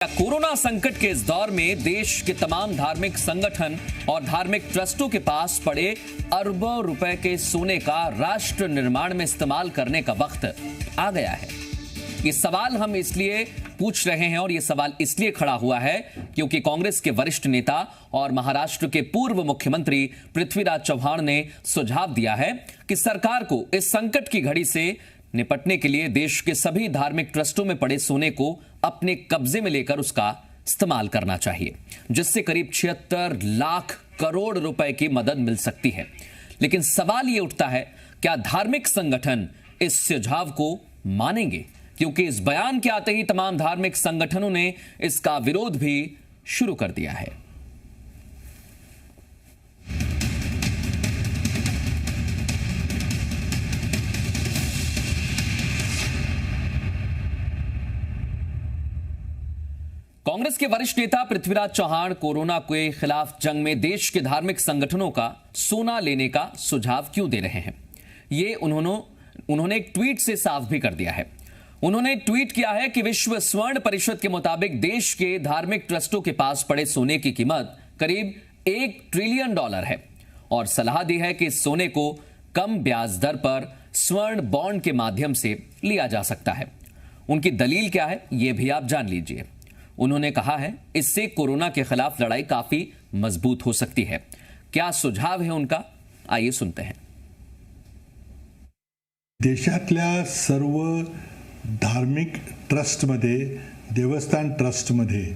Corona संकट के इस दौर में देश के तमाम धार्मिक संगठन और धार्मिक ट्रस्टों के पास पड़े अरबों रुपए के सोने का राष्ट्र निर्माण में इस्तेमाल करने का वक्त आ गया है। ये सवाल हम इसलिए पूछ रहे हैं और ये सवाल इसलिए खड़ा हुआ है क्योंकि कांग्रेस के वरिष्ठ नेता और महाराष्ट्र के पूर्व मुख्यमंत्री पृथ्वीराज चव्हाण ने सुझाव दिया है कि सरकार को इस संकट की घड़ी से निपटने के लिए देश के सभी धार्मिक ट्रस्टों में पड़े सोने को अपने कब्जे में लेकर उसका इस्तेमाल करना चाहिए, जिससे करीब 76 लाख करोड़ रुपए की मदद मिल सकती है। लेकिन सवाल यह उठता है, क्या धार्मिक संगठन इस सुझाव को मानेंगे? क्योंकि इस बयान के आते ही तमाम धार्मिक संगठनों ने इसका विरोध भी शुरू कर दिया है। कांग्रेस के वरिष्ठ नेता पृथ्वीराज चव्हाण कोरोना के खिलाफ जंग में देश के धार्मिक संगठनों का सोना लेने का सुझाव क्यों दे रहे हैं, ये उन्होंने एक ट्वीट से साफ भी कर दिया है। उन्होंने ट्वीट किया है कि विश्व स्वर्ण परिषद के मुताबिक देश के धार्मिक ट्रस्टों के पास पड़े सोने की कीमत करीब $1 ट्रिलियन है और सलाह दी है कि इस सोने को कम ब्याज दर पर स्वर्ण बॉन्ड के माध्यम से लिया जा सकता है। उनकी दलील क्या है, यह भी आप जान लीजिए। उन्होंने कहा है इससे कोरोना के खिलाफ लड़ाई काफी मजबूत हो सकती है। क्या सुझाव है उनका, आइए सुनते हैं। देशातल्या सर्व धार्मिक ट्रस्टमध्ये, देवस्थान ट्रस्टमध्ये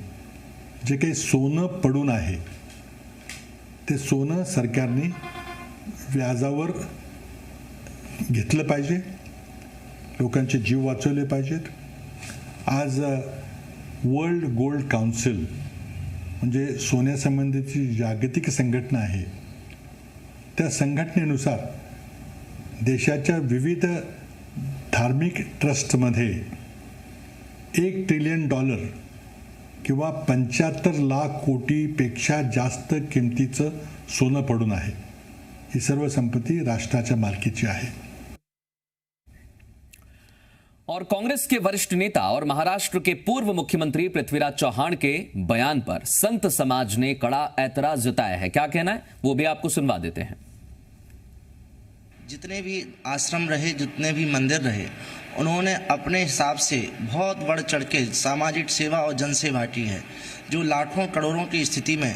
जे काही सोनं पडून आहे ते सोनं सरकारने व्याजावर घेतलं पाहिजे, लोकांचे जीव वाचवले पाहिजेत। आज वर्ल्ड गोल्ड काउन्सिल म्हणजे सोन्यासंबंधीची जागतिक संघटना आहे, त्या संघटनेनुसार देशाच्या विविध धार्मिक ट्रस्टमध्ये $1 ट्रिलियन किंवा 75 लाख कोटीपेक्षा जास्त किमतीचं सोनं पडून आहे। ही सर्व संपत्ती राष्ट्राच्या मालकीची आहे। और कांग्रेस के वरिष्ठ नेता और महाराष्ट्र के पूर्व मुख्यमंत्री पृथ्वीराज चव्हाण के बयान पर संत समाज ने कड़ा ऐतराज जताया है। क्या कहना है वो भी आपको सुनवा देते हैं। जितने भी आश्रम रहे, जितने भी मंदिर रहे, उन्होंने अपने हिसाब से बहुत बढ़ चढ़ के सामाजिक सेवा और जनसेवा की है। जो लाखों करोड़ों की स्थिति में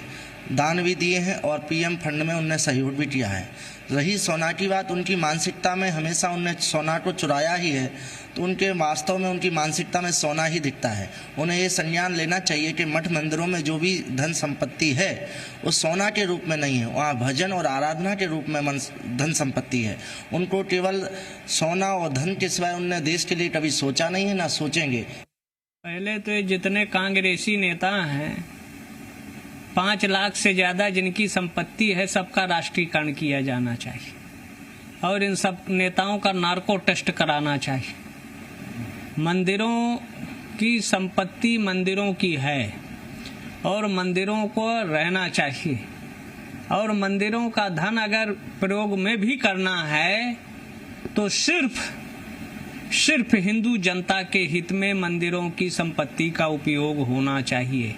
दान भी दिए हैं और पीएम फंड में उन्हें सहयोग भी किया है। रही सोना की बात, उनकी मानसिकता में हमेशा उन्हें सोना को चुराया ही है, तो उनके वास्तव में उनकी मानसिकता में सोना ही दिखता है। उन्हें ये संज्ञान लेना चाहिए कि मठ मंदिरों में जो भी धन संपत्ति है वो सोना के रूप में नहीं है, वहाँ भजन और आराधना के रूप में धन संपत्ति है। उनको केवल सोना और धन के सिवाय उन्होंने देश के लिए कभी सोचा नहीं है, ना सोचेंगे। पहले तो जितने कांग्रेसी नेता हैं, 5 लाख से ज़्यादा जिनकी संपत्ति है, सबका राष्ट्रीयकरण किया जाना चाहिए और इन सब नेताओं का नार्को टेस्ट कराना चाहिए। मंदिरों की संपत्ति मंदिरों की है और मंदिरों को रहना चाहिए और मंदिरों का धन अगर प्रयोग में भी करना है तो सिर्फ हिंदू जनता के हित में मंदिरों की संपत्ति का उपयोग होना चाहिए।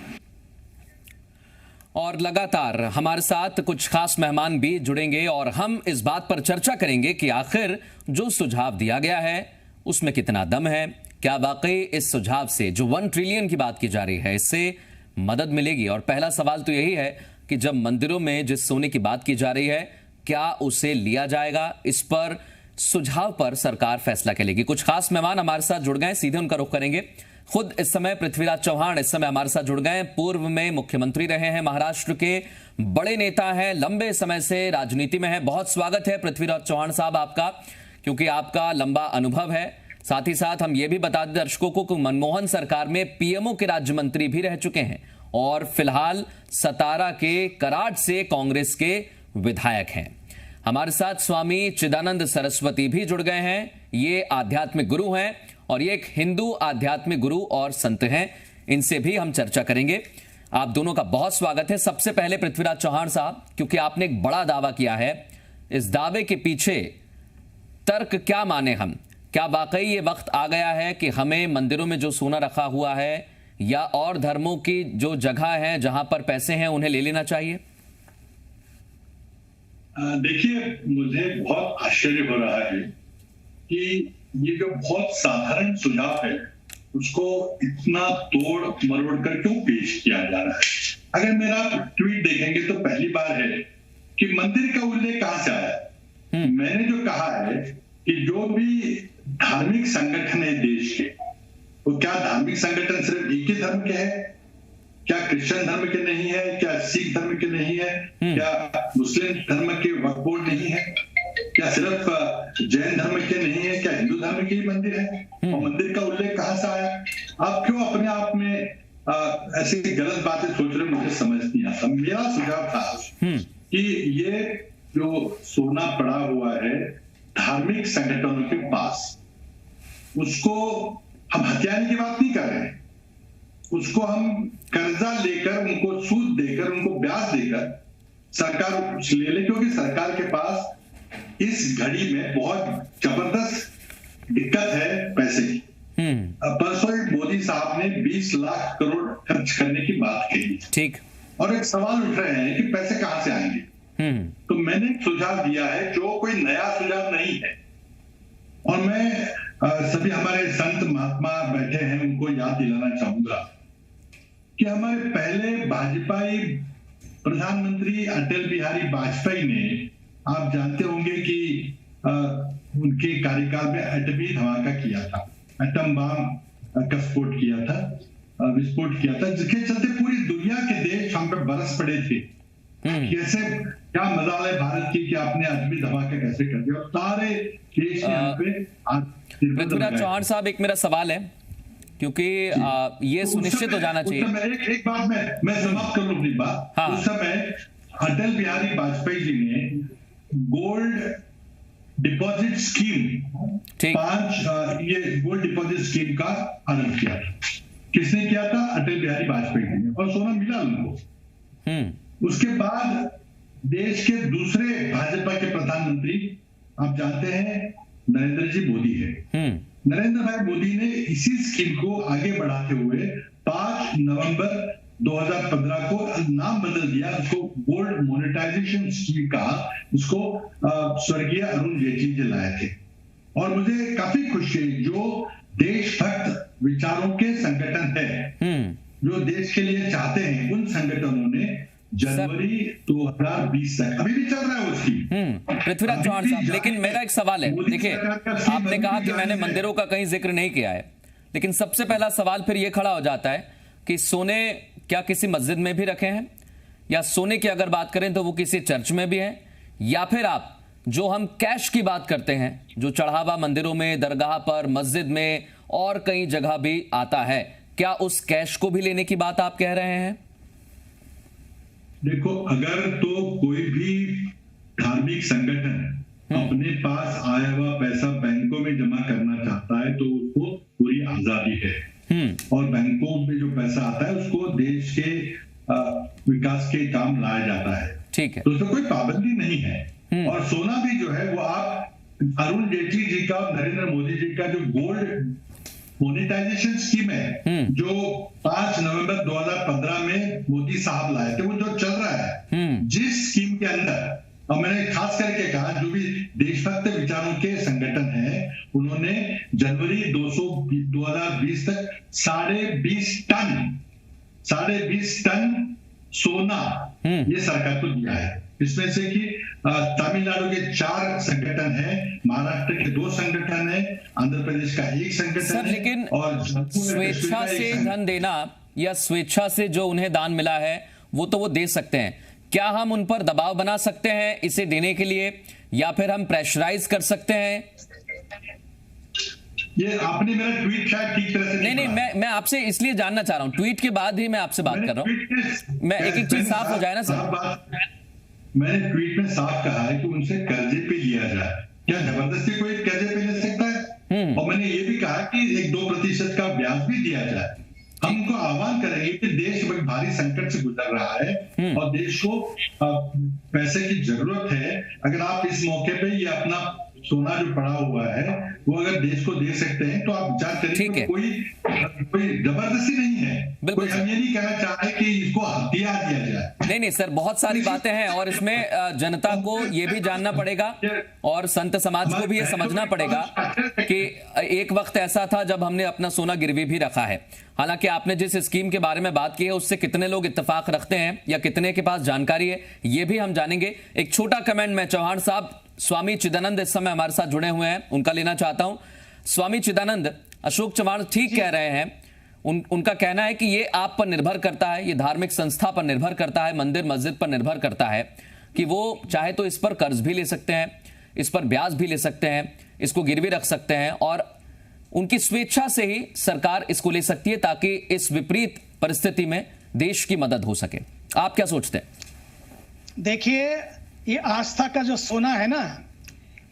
और लगातार हमारे साथ कुछ खास मेहमान भी जुड़ेंगे और हम इस बात पर चर्चा करेंगे कि आखिर जो सुझाव दिया गया है उसमें कितना दम है। क्या वाकई इस सुझाव से जो 1 ट्रिलियन की बात की जा रही है इससे मदद मिलेगी? और पहला सवाल तो यही है कि जब मंदिरों में जिस सोने की बात की जा रही है क्या उसे लिया जाएगा? इस पर सुझाव पर सरकार फैसला करेगी। कुछ खास मेहमान हमारे साथ जुड़ गए, सीधे उनका रुख करेंगे। खुद इस समय पृथ्वीराज चव्हाण इस समय हमारे साथ जुड़ गए। पूर्व में मुख्यमंत्री रहे हैं, महाराष्ट्र के बड़े नेता हैं, लंबे समय से राजनीति में है। बहुत स्वागत है पृथ्वीराज चव्हाण साहब आपका, क्योंकि आपका लंबा अनुभव है। साथ ही साथ हम ये भी बता दें दर्शकों को कि मनमोहन सरकार में पीएमओ के राज्य मंत्री भी रह चुके हैं और फिलहाल सतारा के कराड से कांग्रेस के विधायक हैं। हमारे साथ स्वामी चिदानंद सरस्वती भी जुड़ गए हैं। ये आध्यात्मिक गुरु हैं और ये एक हिंदू आध्यात्मिक गुरु और संत हैं। इनसे भी हम चर्चा करेंगे। आप दोनों का बहुत स्वागत है। सबसे पहले पृथ्वीराज चव्हाण साहब, क्योंकि आपने एक बड़ा दावा किया है, इस दावे के पीछे तर्क क्या माने हम? क्या वाकई ये वक्त आ गया है कि हमें मंदिरों में जो सोना रखा हुआ है या और धर्मों की जो जगह है जहां पर पैसे हैं उन्हें ले लेना चाहिए? देखिए, मुझे बहुत आश्चर्य हो रहा है कि ये जो बहुत साधारण सुझाव है उसको इतना तोड़ मरोड़ कर क्यों पेश किया जा रहा है। अगर मेरा ट्वीट देखेंगे तो पहली बार है कि मंदिर का उल्लेख कहां से आया। मैंने जो कहा है कि जो भी धार्मिक संगठन है देश के, वो क्या धार्मिक संगठन सिर्फ एक ही धर्म के हैं? क्या क्रिश्चियन धर्म के नहीं है? क्या सिख धर्म के नहीं है? क्या मुस्लिम धर्म के वक्फ बोर्ड नहीं है? क्या सिर्फ जैन धर्म के नहीं है? क्या हिंदू धर्म के ही मंदिर है? और मंदिर का उल्लेख कहां से आया? आप क्यों अपने आप में ऐसी गलत बातें सोच रहे, मुझे समझ नहीं आता। मेरा सुझाव था कि ये जो सोना पड़ा हुआ है धार्मिक संगठनों के पास, उसको हम हथियाने की बात नहीं कर रहे हैं, उसको हम कर्जा लेकर, उनको सूद देकर, उनको ब्याज देकर सरकार ले ले, क्योंकि सरकार के पास इस घड़ी में बहुत जबरदस्त दिक्कत है पैसे की। परसों मोदी साहब ने 20 लाख करोड़ खर्च करने की बात कही, ठीक, और एक सवाल उठ रहे हैं कि पैसे कहां से आएंगे। तो मैंने एक सुझाव दिया है जो कोई नया सुझाव नहीं है, और मैं सभी हमारे संत महात्मा बैठे हैं उनको याद दिलाना चाहूंगा कि हमारे पहले भाजपाई प्रधानमंत्री अटल बिहारी वाजपेयी ने, आप जानते होंगे कि उनके कार्यकाल में एटमी धमाका किया था, एटम बम का विस्फोट किया था, जिसके चलते पूरी दुनिया के देश हम पे बरस पड़े थे। कैसे, क्या मजाल है भारत की कि आपने एटमी धमाका कैसे कर दिया, और सारे देश यहाँ पे। पृथ्वीराज चौहान साहब, एक मेरा सवाल है, क्योंकि ये सुनिश्चित हो जाना चाहिए। एक बात मैं समाप्त कर लूं अपनी बात। हाँ। उस समय अटल बिहारी वाजपेयी जी ने गोल्ड डिपॉजिट स्कीम, 5 ये गोल्ड डिपॉजिट स्कीम का आरंभ किया था। किसने किया था? अटल बिहारी वाजपेयी जी ने, और सोना मिला उनको। उसके बाद देश के दूसरे भाजपा के प्रधानमंत्री आप जानते हैं नरेंद्र जी मोदी है। नरेंद्र भाई मोदी ने इसी स्कीम को आगे बढ़ाते हुए 5 नवंबर 2015 को नाम बदल दिया, उसको गोल्ड मोनेटाइजेशन स्कीम कहा। उसको स्वर्गीय अरुण जेटली जी लाए थे, और मुझे काफी खुशी है जो देशभक्त विचारों के संगठन है, जो देश के लिए चाहते हैं, उन संगठनों ने जनवरी 2020 तक, अभी भी चल रहा है उसकी। पृथ्वीराज चौहान साहब, लेकिन मेरा एक सवाल है, देखिए आपने कहा कि मैंने मंदिरों का कहीं जिक्र नहीं किया है, लेकिन सबसे पहला सवाल फिर ये खड़ा हो जाता है कि सोने क्या किसी मस्जिद में भी रखे हैं, या सोने की अगर बात करें तो वो किसी चर्च में भी है, या फिर आप जो हम कैश की बात करते हैं जो चढ़ावा मंदिरों में, दरगाह पर, मस्जिद में और कई जगह भी आता है, क्या उस कैश को भी लेने की बात आप कह रहे हैं? देखो, अगर तो कोई भी धार्मिक संगठन अपने पास आया हुआ पैसा बैंकों में जमा करना चाहता है तो उसको पूरी आजादी है, और बैंकों में जो पैसा आता है उसको देश के विकास के काम लाया जाता है, ठीक है, तो उसमें कोई पाबंदी नहीं है। और सोना भी जो है वो आप अरुण जेटली जी का, नरेंद्र मोदी जी का जो गोल्ड मोनेटाइजेशन स्कीम है जो 5 नवंबर 2015 में मोदी साहब लाए थे, वो जो चल रहा है, जिस स्कीम के अंदर, और मैंने खास करके कहा जो भी देशभक्त विचारों के संगठन हैं, उन्होंने जनवरी 2020 तक 20.5 टन सोना ये सरकार को दिया है। इसमें से कि तमिलनाडु के 4 संगठन हैं, महाराष्ट्र के 2 संगठन हैं, आंध्र प्रदेश का 1 संगठन है, लेकिन और स्वेच्छा से धन देना या स्वेच्छा से जो उन्हें दान मिला है वो तो वो दे सकते हैं, क्या हम उन पर दबाव बना सकते हैं इसे देने के लिए, या फिर हम प्रेशराइज कर सकते हैं? ये आपने मेरा ट्वीट शायद ठीक तरह से नहीं, मैं आपसे इसलिए जानना चाह रहा हूं, ट्वीट के बाद ही मैं आपसे बात कर रहा हूं, मैं एक चीज साफ हो जाए ना सर। मैंने ट्वीट में साफ कहा है कि उनसे कर्जे पे लिया जाए, क्या जबरदस्ती कोई कर्जे पे ले सकता है? और मैंने ये भी कहा कि 1-2% का ब्याज भी दिया जाए। हम उनको आह्वान करेंगे कि देश बड़ी भारी संकट से गुजर रहा है और देश को पैसे की जरूरत है। अगर आप इस मौके पे ये अपना सोना जो पड़ा हुआ है वो अगर देश को दे सकते हैं तो आप जांच करिए। ठीक है। कोई जबरदस्ती नहीं है, बिल्कुल कोई हम ये नहीं कहना चाह रहे कि इसको हथिया दिया जाए। नहीं सर, बहुत सारी बातें हैं और इसमें जनता को ये भी जानना पड़ेगा और संत समाज को भी ये समझना पड़ेगा कि एक वक्त ऐसा था जब हमने अपना सोना गिरवी भी रखा है। हालांकि आपने जिस स्कीम के बारे में बात की है उससे कितने लोग इत्तेफाक रखते हैं या कितने के पास जानकारी है ये भी हम जानेंगे। एक छोटा कमेंट मैं चौहान साहब, स्वामी चिदानंद इस समय हमारे साथ जुड़े हुए हैं, उनका लेना चाहता हूं। स्वामी चिदानंद, अशोक चव्हाण ठीक कह रहे हैं, उनका कहना है कि ये आप पर निर्भर करता है, ये धार्मिक संस्था पर निर्भर करता है, मंदिर मस्जिद पर निर्भर करता है कि वो चाहे तो इस पर कर्ज भी ले सकते हैं, इस पर ब्याज भी ले सकते हैं, इसको गिरवी रख सकते हैं और उनकी स्वेच्छा से ही सरकार इसको ले सकती है ताकि इस विपरीत परिस्थिति में देश की मदद हो सके। आप क्या सोचते हैं? देखिए, ये आस्था का जो सोना है ना,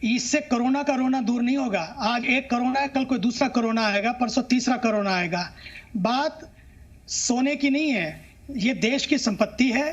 इससे कोरोना का रोना दूर नहीं होगा। आज एक कोरोना है, कल कोई दूसरा कोरोना आएगा, परसों तीसरा कोरोना आएगा। बात सोने की नहीं है, ये देश की संपत्ति है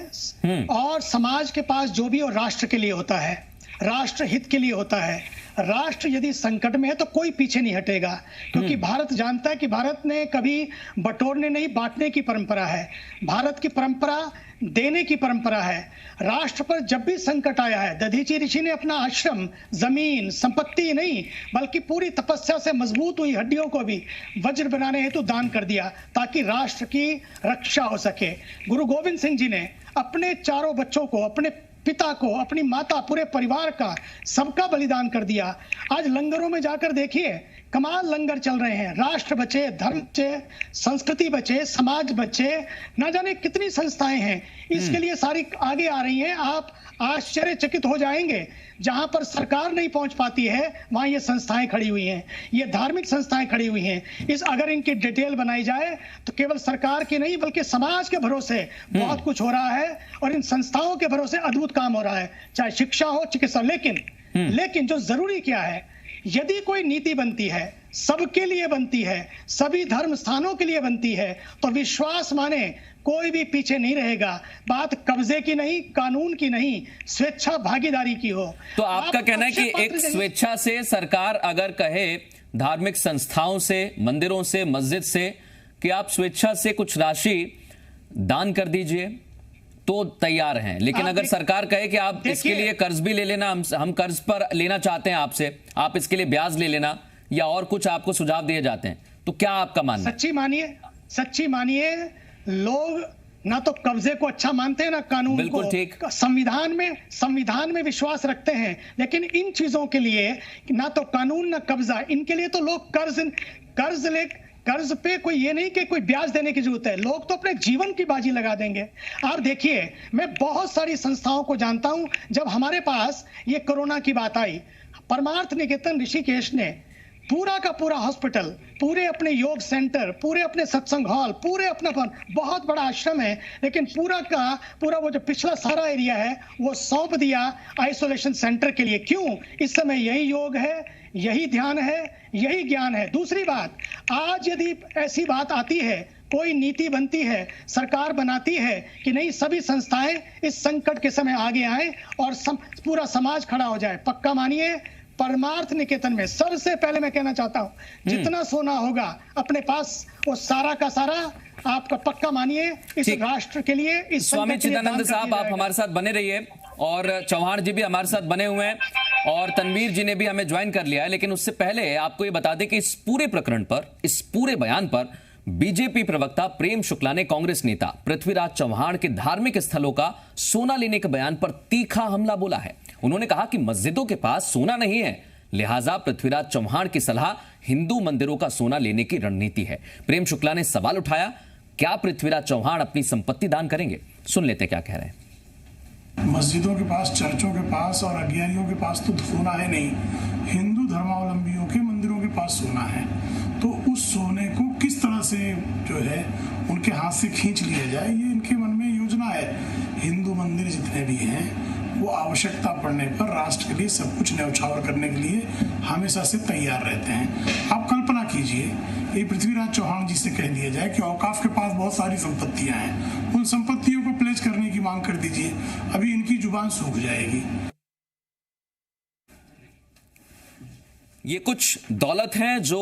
और समाज के पास जो भी और राष्ट्र के लिए होता है, राष्ट्र हित के लिए होता है। राष्ट्र यदि संकट में है तो कोई पीछे नहीं हटेगा, क्योंकि भारत जानता है कि भारत ने कभी बटोरने नहीं बांटने की परंपरा है। भारत की परंपरा देने की परंपरा है। राष्ट्र पर जब भी संकट आया है, दधीची ऋषि ने अपना आश्रम, जमीन, संपत्ति नहीं बल्कि पूरी तपस्या से मजबूत हुई हड्डियों को भी वज्र बनाने हेतु दान कर दिया ताकि राष्ट्र की रक्षा हो सके। गुरु गोविंद सिंह जी ने अपने चारों बच्चों को, अपने पिता को, अपनी माता, पूरे परिवार का, सबका बलिदान कर दिया। आज लंगरों में जाकर देखिए, कमाल लंगर चल रहे हैं। राष्ट्र बचे, धर्म बचे, संस्कृति बचे, समाज बचे, ना जाने कितनी संस्थाएं हैं इसके लिए सारी आगे आ रही हैं। आप आश्चर्यचकित हो जाएंगे, जहां पर सरकार नहीं पहुंच पाती है वहां ये संस्थाएं खड़ी हुई हैं, ये धार्मिक संस्थाएं खड़ी हुई हैं। अगर इनकी डिटेल बनाई जाए तो केवल सरकार की नहीं बल्कि समाज के भरोसे बहुत कुछ हो रहा है और इन संस्थाओं के भरोसे अद्भुत काम हो रहा है, चाहे शिक्षा हो, चिकित्सा। लेकिन जो जरूरी क्या है, यदि कोई नीति बनती है, सबके लिए बनती है, सभी धर्म स्थानों के लिए बनती है, तो विश्वास माने कोई भी पीछे नहीं रहेगा। बात कब्जे की नहीं, कानून की नहीं, स्वेच्छा भागीदारी की हो। तो आपका कहना है कि एक स्वेच्छा से सरकार अगर कहे धार्मिक संस्थाओं से, मंदिरों से, मस्जिद से कि आप स्वेच्छा से कुछ राशि दान कर दीजिए तो तैयार हैं, लेकिन अगर सरकार कहे कि आप इसके लिए कर्ज भी ले लेना, हम कर्ज पर लेना चाहते हैं आपसे, आप इसके लिए ब्याज ले लेना या और कुछ आपको सुझाव दिए जाते हैं, तो क्या आपका मानना? सच्ची मानिए, लोग ना तो कब्जे को अच्छा मानते हैं ना कानून को। ठीक। संविधान में विश्वास रखते हैं, लेकिन इन चीजों के लिए ना तो कानून ना कब्जा, इनके लिए तो लोग कर्ज पे कोई ये नहीं कि कोई ब्याज देने की जरूरत है, लोग तो अपने जीवन की बाजी लगा देंगे। आप देखिए, मैं बहुत सारी संस्थाओं को जानता हूं। जब हमारे पास ये कोरोना की बात आई, परमार्थ निकेतन ऋषिकेश ने पूरा का पूरा हॉस्पिटल, पूरे अपने योग सेंटर, पूरे अपने सत्संग हॉल, पूरे अपना बहुत बड़ा आश्रम है, लेकिन पूरा का पूरा वो जो पिछला सारा एरिया है वो सौंप दिया आइसोलेशन सेंटर के लिए। क्यों? इस समय यही योग है, यही ध्यान है, यही ज्ञान है। दूसरी बात, आज यदि ऐसी बात आती है, कोई नीति बनती है, सरकार बनाती है कि नहीं सभी संस्थाएं इस संकट के समय आगे आए और पूरा समाज खड़ा हो जाए, पक्का मानिए परमार्थ निकेतन में सबसे पहले मैं कहना चाहता हूं, जितना सोना होगा अपने पास वो सारा का सारा आपका पक्का मानिए इस राष्ट्र के लिए, इस स्वामी चिदानंद साहब आप हमारे साथ बने रहिए और चौहान जी भी हमारे साथ बने हुए हैं और तनवीर जी ने भी हमें ज्वाइन कर लिया है। लेकिन उससे पहले आपको ये बता दें कि इस पूरे प्रकरण पर, इस पूरे बयान पर बीजेपी प्रवक्ता प्रेम शुक्ला ने कांग्रेस नेता पृथ्वीराज चव्हाण के धार्मिक स्थलों का सोना लेने के बयान पर तीखा हमला बोला है। उन्होंने कहा कि मस्जिदों के पास सोना नहीं है, लिहाजा पृथ्वीराज चव्हाण की सलाह हिंदू मंदिरों का सोना लेने की रणनीति है। प्रेम शुक्ला ने सवाल उठाया, क्या पृथ्वीराज चव्हाण अपनी संपत्ति दान करेंगे? सुन लेते क्या कह रहे हैं। मस्जिदों के पास, चर्चों के पास और अज्ञानियों के पास तो सोना है नहीं, हिंदू धर्मावलंबियों के मंदिरों के पास सोना है। तो उस सोने को किस तरह से जो है उनके हाथ से खींच लिया जाए, ये इनके मन में योजना है। हिंदू मंदिर जितने भी हैं वो आवश्यकता पड़ने पर राष्ट्र के लिए सब कुछ न्यौछावर करने के लिए हमेशा से तैयार रहते हैं। आप कल्पना कीजिए, ये पृथ्वीराज चव्हाण जी से कह दिया जाए कि औकाफ के पास बहुत सारी संपत्तियां हैं, उन संपत्तियों को प्लेज करने की मांग कर दीजिए, अभी इनकी जुबान सूख जाएगी। ये कुछ दौलत है जो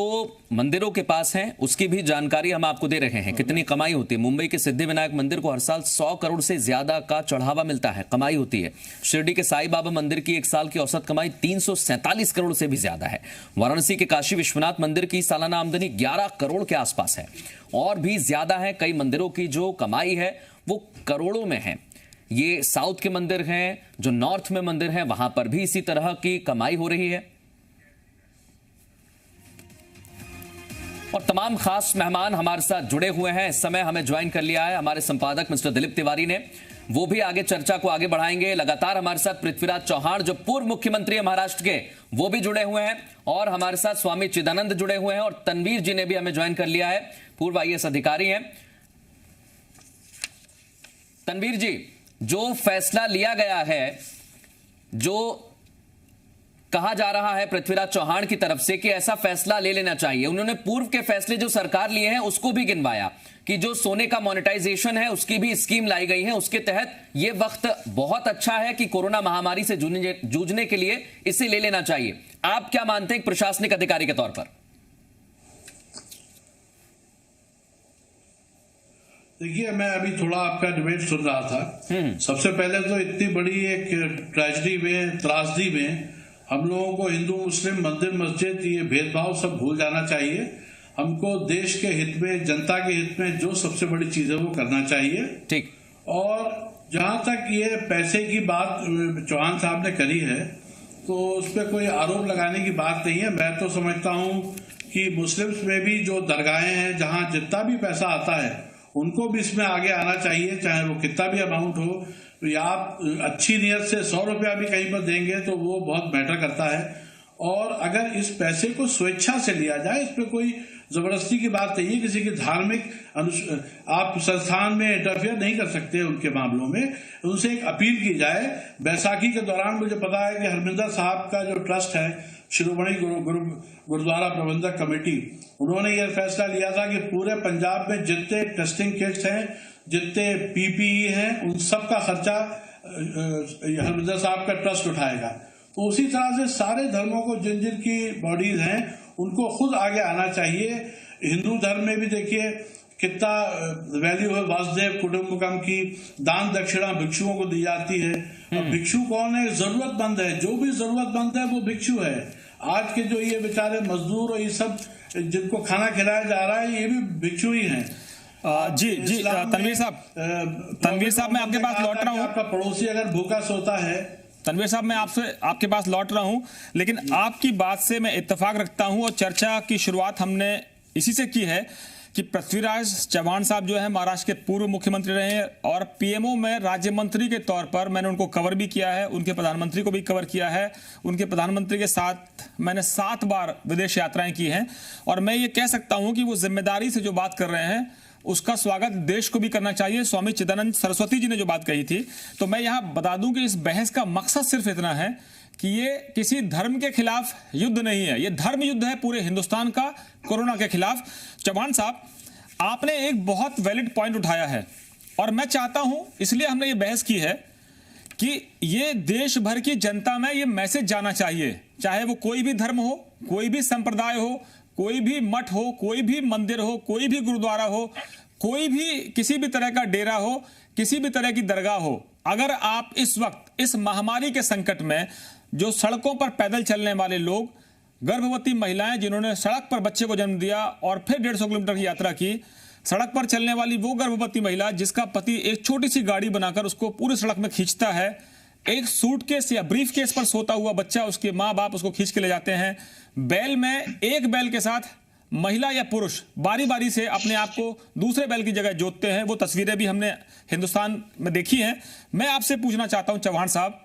मंदिरों के पास है, उसकी भी जानकारी हम आपको दे रहे हैं। कितनी कमाई होती है। मुंबई के सिद्धिविनायक मंदिर को हर साल 100 करोड़ से ज्यादा का चढ़ावा मिलता है, कमाई होती है। शिरडी के साईं बाबा मंदिर की एक साल की औसत कमाई 347 करोड़ से भी ज्यादा है। वाराणसी के काशी विश्वनाथ मंदिर की सालाना आमदनी 11 करोड़ के आसपास है, और भी ज्यादा है। कई मंदिरों की जो कमाई है वो करोड़ों में है। ये साउथ के मंदिर हैं, जो नॉर्थ में मंदिर हैं, वहां पर भी इसी तरह की कमाई हो रही है। और तमाम खास मेहमान हमारे साथ जुड़े हुए हैं। इस समय हमें ज्वाइन कर लिया है हमारे संपादक मिस्टर दिलीप तिवारी ने, वो भी आगे चर्चा को आगे बढ़ाएंगे। लगातार हमारे साथ पृथ्वीराज चौहान जो पूर्व मुख्यमंत्री है महाराष्ट्र के, वो भी जुड़े हुए हैं, और हमारे साथ स्वामी चिदानंद जुड़े हुए हैं, और तनवीर जी ने भी हमें ज्वाइन कर लिया है, पूर्व IAS अधिकारी हैं। तनवीर जी, जो फैसला लिया गया है, जो कहा जा रहा है पृथ्वीराज चौहान की तरफ से कि ऐसा फैसला ले लेना चाहिए, उन्होंने पूर्व के फैसले जो सरकार लिए हैं उसको भी गिनवाया कि जो सोने का मोनेटाइजेशन है उसकी भी स्कीम लाई गई है, उसके तहत ये वक्त बहुत अच्छा है कि कोरोना महामारी से जूझने के लिए इसे ले लेना चाहिए। आप क्या मानते हैं एक प्रशासनिक अधिकारी के तौर पर? देखिए, मैं अभी थोड़ा आपका डिबेट सुन रहा था। सबसे पहले तो इतनी बड़ी एक ट्रेजेडी में, त्रासदी में हम लोगों को हिंदू मुस्लिम, मंदिर मस्जिद, ये भेदभाव सब भूल जाना चाहिए। हमको देश के हित में, जनता के हित में जो सबसे बड़ी चीज है वो करना चाहिए। ठीक। और जहां तक ये पैसे की बात चौहान साहब ने करी है, तो उस पर कोई आरोप लगाने की बात नहीं है। मैं तो समझता हूं कि मुस्लिम्स में भी जो दरगाहें हैं, जहां जितना भी पैसा आता है उनको भी इसमें आगे आना चाहिए, चाहे वो कितना भी अमाउंट हो। या आप अच्छी नीयत से 100 रुपया भी कहीं पर देंगे तो वो बहुत मैटर करता है। और अगर इस पैसे को स्वेच्छा से लिया जाए, इस पर कोई जबरदस्ती की बात नहीं है। किसी की धार्मिक आप संस्थान में इंटरफेयर नहीं कर सकते उनके मामलों में। उनसे एक अपील की जाए। बैसाखी के दौरान मुझे पता है कि हरमिंदर साहब का जो ट्रस्ट है, शिरोमणि गुरुद्वारा प्रबंधक कमेटी, उन्होंने यह फैसला लिया था कि पूरे पंजाब में जितने टेस्टिंग किट्स हैं, जितने PPE हैं, उन सब का खर्चा हरमिंदर साहब का ट्रस्ट उठाएगा। तो उसी तरह से सारे धर्मों को, जिन जिन की बॉडीज हैं, उनको खुद आगे आना चाहिए। हिंदू धर्म में भी देखिए कितना वैल्यू है वासुदेव कुटुंबकम की। दान दक्षिणा भिक्षुओं को दी जाती है। अब भिक्षु कौन है? जरूरतमंद है। जो भी जरूरतमंद है वो भिक्षु है। आज के जो ये बेचारे मजदूर और ये सब जिनको खाना खिलाया जा रहा है, ये भी भिक्षु ही हैं। जी तनवीर साहब मैं आपके पास लौट रहा हूँ। आपका पड़ोसी अगर भूखा सोता है, तनवीर साहब मैं आपके पास लौट रहा हूं, लेकिन आपकी बात से मैं इत्तेफाक रखता हूं, और चर्चा की शुरुआत हमने इसी से की है कि पृथ्वीराज चौहान साहब जो है महाराष्ट्र के पूर्व मुख्यमंत्री रहे हैं, और PMO में राज्य मंत्री के तौर पर मैंने उनको कवर भी किया है, उनके प्रधानमंत्री को भी कवर किया है। उनके प्रधानमंत्री के साथ मैंने 7 बार विदेश यात्राएं की हैं, और मैं ये कह सकता हूं कि वो जिम्मेदारी से जो बात कर रहे हैं उसका स्वागत देश को भी करना चाहिए। स्वामी चिदानंद सरस्वती जी ने जो बात कही थी, तो मैं यहां बता दूं कि इस बहस का मकसद सिर्फ इतना है कि ये किसी धर्म के खिलाफ युद्ध नहीं है, ये धर्म युद्ध है पूरे हिंदुस्तान का कोरोना के खिलाफ। चौहान साहब, आपने एक बहुत वैलिड पॉइंट उठाया है, और मैं चाहता हूं, इसलिए हमने ये बहस की है कि ये देश भर की जनता में ये मैसेज जाना चाहिए, चाहे वो कोई भी धर्म हो, कोई भी संप्रदाय हो, कोई भी मठ हो, कोई भी मंदिर हो, कोई भी गुरुद्वारा हो, कोई भी किसी भी तरह का डेरा हो, किसी भी तरह की दरगाह हो। अगर आप इस वक्त इस महामारी के संकट में जो सड़कों पर पैदल चलने वाले लोग, गर्भवती महिलाएं जिन्होंने सड़क पर बच्चे को जन्म दिया और फिर 150 किलोमीटर की यात्रा की, सड़क पर चलने वाली वो गर्भवती महिला जिसका पति एक छोटी सी गाड़ी बनाकर उसको पूरी सड़क में खींचता है, एक सूटकेस या ब्रीफकेस पर सोता हुआ बच्चा, उसके माँ बाप उसको खींच के ले जाते हैं, बैल में एक बैल के साथ महिला या पुरुष बारी बारी से अपने आप को दूसरे बैल की जगह जोतते हैं। वो तस्वीरें भी हमने हिंदुस्तान में देखी हैं। मैं आपसे पूछना चाहता हूं चौहान साहब,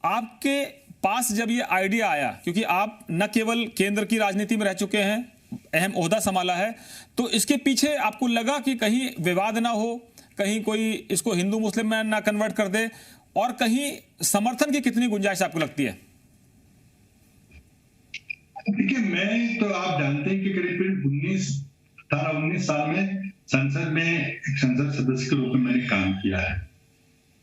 आपके पास जब ये आइडिया आया, क्योंकि आप न केवल केंद्र की राजनीति में रह चुके हैं, अहम ओहदा संभाला है, तो इसके पीछे आपको लगा कि कहीं विवाद ना हो, कहीं कोई इसको हिंदू मुस्लिम में ना कन्वर्ट कर दे, और कहीं समर्थन की कितनी गुंजाइश आपको लगती है? देखिए, मैं तो आप जानते हैं कि करीब 19 साल में संसद में एक संसद सदस्य के रूप में मैंने काम किया है।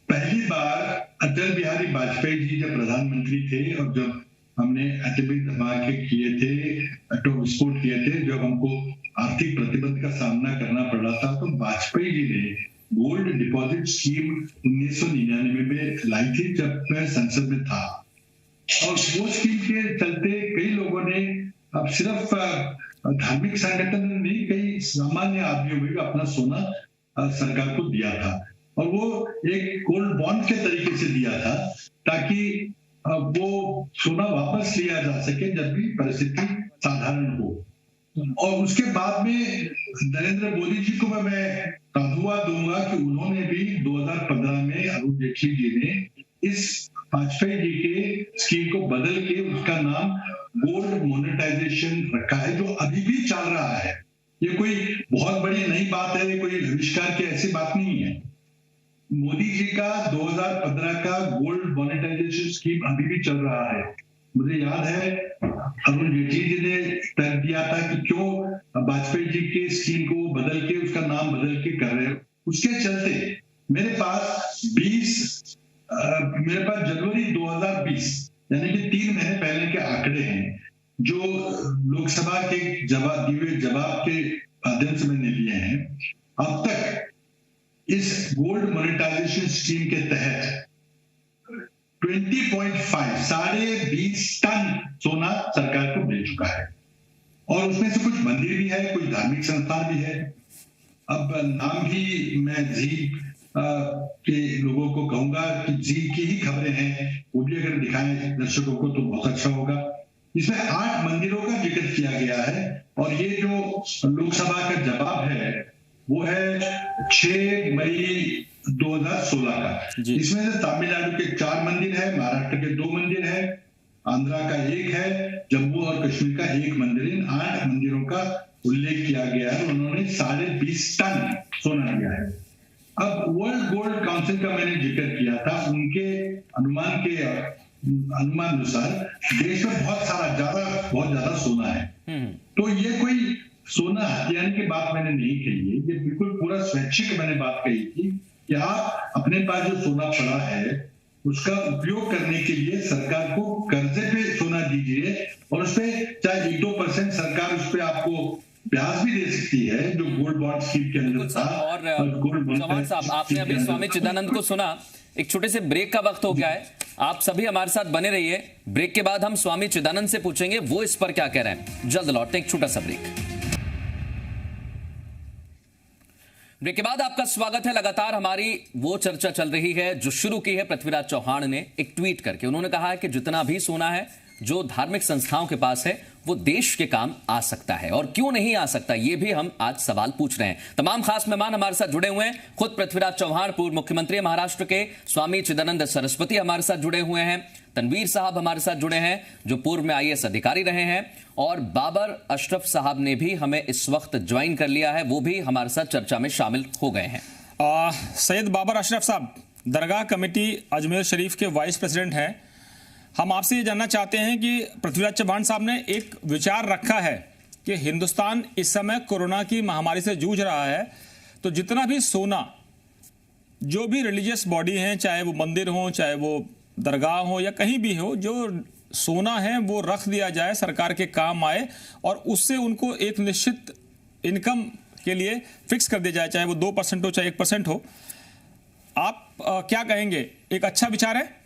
पहली बार अटल बिहारी वाजपेयी जी जब प्रधानमंत्री थे और जब हमने एटॉमिक धमाके किए थे, एटॉम विस्फोट किए थे, जब हमको आर्थिक प्रतिबंध का सामना करना पड़ रहा था, तो वाजपेयी जी ने गोल्ड डिपॉजिट स्कीम 1999 में लाई थी, जब मैं संसद में था। और वो स्कीम के चलते कई लोगों ने, अब सिर्फ धार्मिक संगठन नहीं, कई सामान्य आदमियों में भी अपना सोना सरकार को दिया था, और वो एक गोल्ड बॉन्ड के तरीके से दिया था, ताकि वो सोना वापस लिया जा सके जब भी परिस्थिति साधारण हो। और उसके बाद में नरेंद्र मोदी जी को मैं धन्यवाद दूंगा कि उन्होंने भी 2015 में अरुण जेटली जी ने इस वाजपेयी जी के स्कीम को बदल के उसका नाम गोल्ड मोनेटाइजेशन रखा है, जो अभी भी चल रहा है। ये कोई बहुत बड़ी नई बात है, कोई आविष्कार की ऐसी बात नहीं है। मोदी जी का 2015 का गोल्ड मोनेटाइजेशन स्कीम अभी भी चल रहा है। मुझे याद है अरुण जेटली जी ने तय दिया था कि क्यों वाजपेयी जी के स्कीम को बदल के, उसका नाम बदल के कर रहे हो। उसके चलते मेरे पास जनवरी 2020 यानी कि 3 महीने पहले के आंकड़े हैं, जो लोकसभा के जवाब के माध्यम से मैंने लिए हैं। अब तक इस गोल्ड मोनेटाइजेशन स्कीम के तहत 20.5 टन सोना सरकार को मिल चुका है, और उसमें से कुछ मंदिर भी है, कुछ धार्मिक संस्थान भी है। अब नाम भी मैं जी के लोगों को कहूंगा कि जी की ही खबरें हैं, वो भी अगर दिखाएं दर्शकों को तो बहुत अच्छा होगा। इसमें 8 मंदिरों का जिक्र किया गया है, और ये जो लोकसभा का जवाब है वो है 6 मई 2016 का। इसमें से तमिलनाडु के 4 मंदिर है, महाराष्ट्र के 2 मंदिर है, आंध्रा का 1 है, जम्मू और कश्मीर का 1 मंदिर। इन 8 मंदिरों का उल्लेख किया गया है। उन्होंने 20.5 टन सोना दिया है। अब वर्ल्ड गोल्ड काउंसिल का मैंने जिक्र किया था, उनके अनुमान अनुसार देश में बहुत ज्यादा सोना है। तो ये कोई सोना हथियाने की बात मैंने नहीं कही है, ये बिल्कुल पूरा स्वैच्छिक मैंने बात कही थी कि आप अपने पास जो सोना पड़ा है उसका उपयोग करने के लिए सरकार को कर्जे पे सोना दीजिए, और उस पर चाहे 1-2% सरकार उस पर आपको ब्याज भी दे सकती है, जो गोल्ड बॉन्ड स्कीम के अंदर था। और चौहान साहब, आपने अभी स्वामी चिदानंद को सुना। एक छोटे से ब्रेक का वक्त हो गया है, आप सभी हमारे साथ बने रहिए। ब्रेक के बाद हम स्वामी चिदानंद से पूछेंगे वो इस पर क्या कह रहे हैं। जल्द लौटते हैं, एक छोटा सा ब्रेक। ब्रेक के बाद आपका स्वागत है। लगातार हमारी वो चर्चा चल रही है जो शुरू की है पृथ्वीराज चौहान ने एक ट्वीट करके। उन्होंने कहा है कि जितना भी सोना है जो धार्मिक संस्थाओं के पास है वो देश के काम आ सकता है, और क्यों नहीं आ सकता ये भी हम आज सवाल पूछ रहे हैं। तमाम खास मेहमान हमारे साथ जुड़े हुए हैं। खुद पृथ्वीराज चौहान पूर्व मुख्यमंत्री महाराष्ट्र के, स्वामी चिदानंद सरस्वती हमारे साथ जुड़े हुए हैं, तनवीर साहब हमारे साथ जुड़े हैं जो पूर्व में IAS अधिकारी रहे हैं, और बाबर अशरफ साहब ने भी हमें इस वक्त ज्वाइन कर लिया है, वो भी हमारे साथ चर्चा में शामिल हो गए हैं। सैयद बाबर अशरफ साहब दरगाह कमेटी अजमेर शरीफ के वाइस प्रेसिडेंट हैं। हम आपसे ये जानना चाहते हैं कि पृथ्वीराज चौहान साहब ने एक विचार रखा है कि हिंदुस्तान इस समय कोरोना की महामारी से जूझ रहा है, तो जितना भी सोना जो भी रिलीजियस बॉडी हैं, चाहे वो मंदिर हो, चाहे वो दरगाह हो या कहीं भी हो, जो सोना है वो रख दिया जाए, सरकार के काम आए, और उससे उनको एक निश्चित इनकम के लिए फिक्स कर दिया जाए, चाहे वो 2% हो चाहे 1% हो। आप क्या कहेंगे, एक अच्छा विचार है?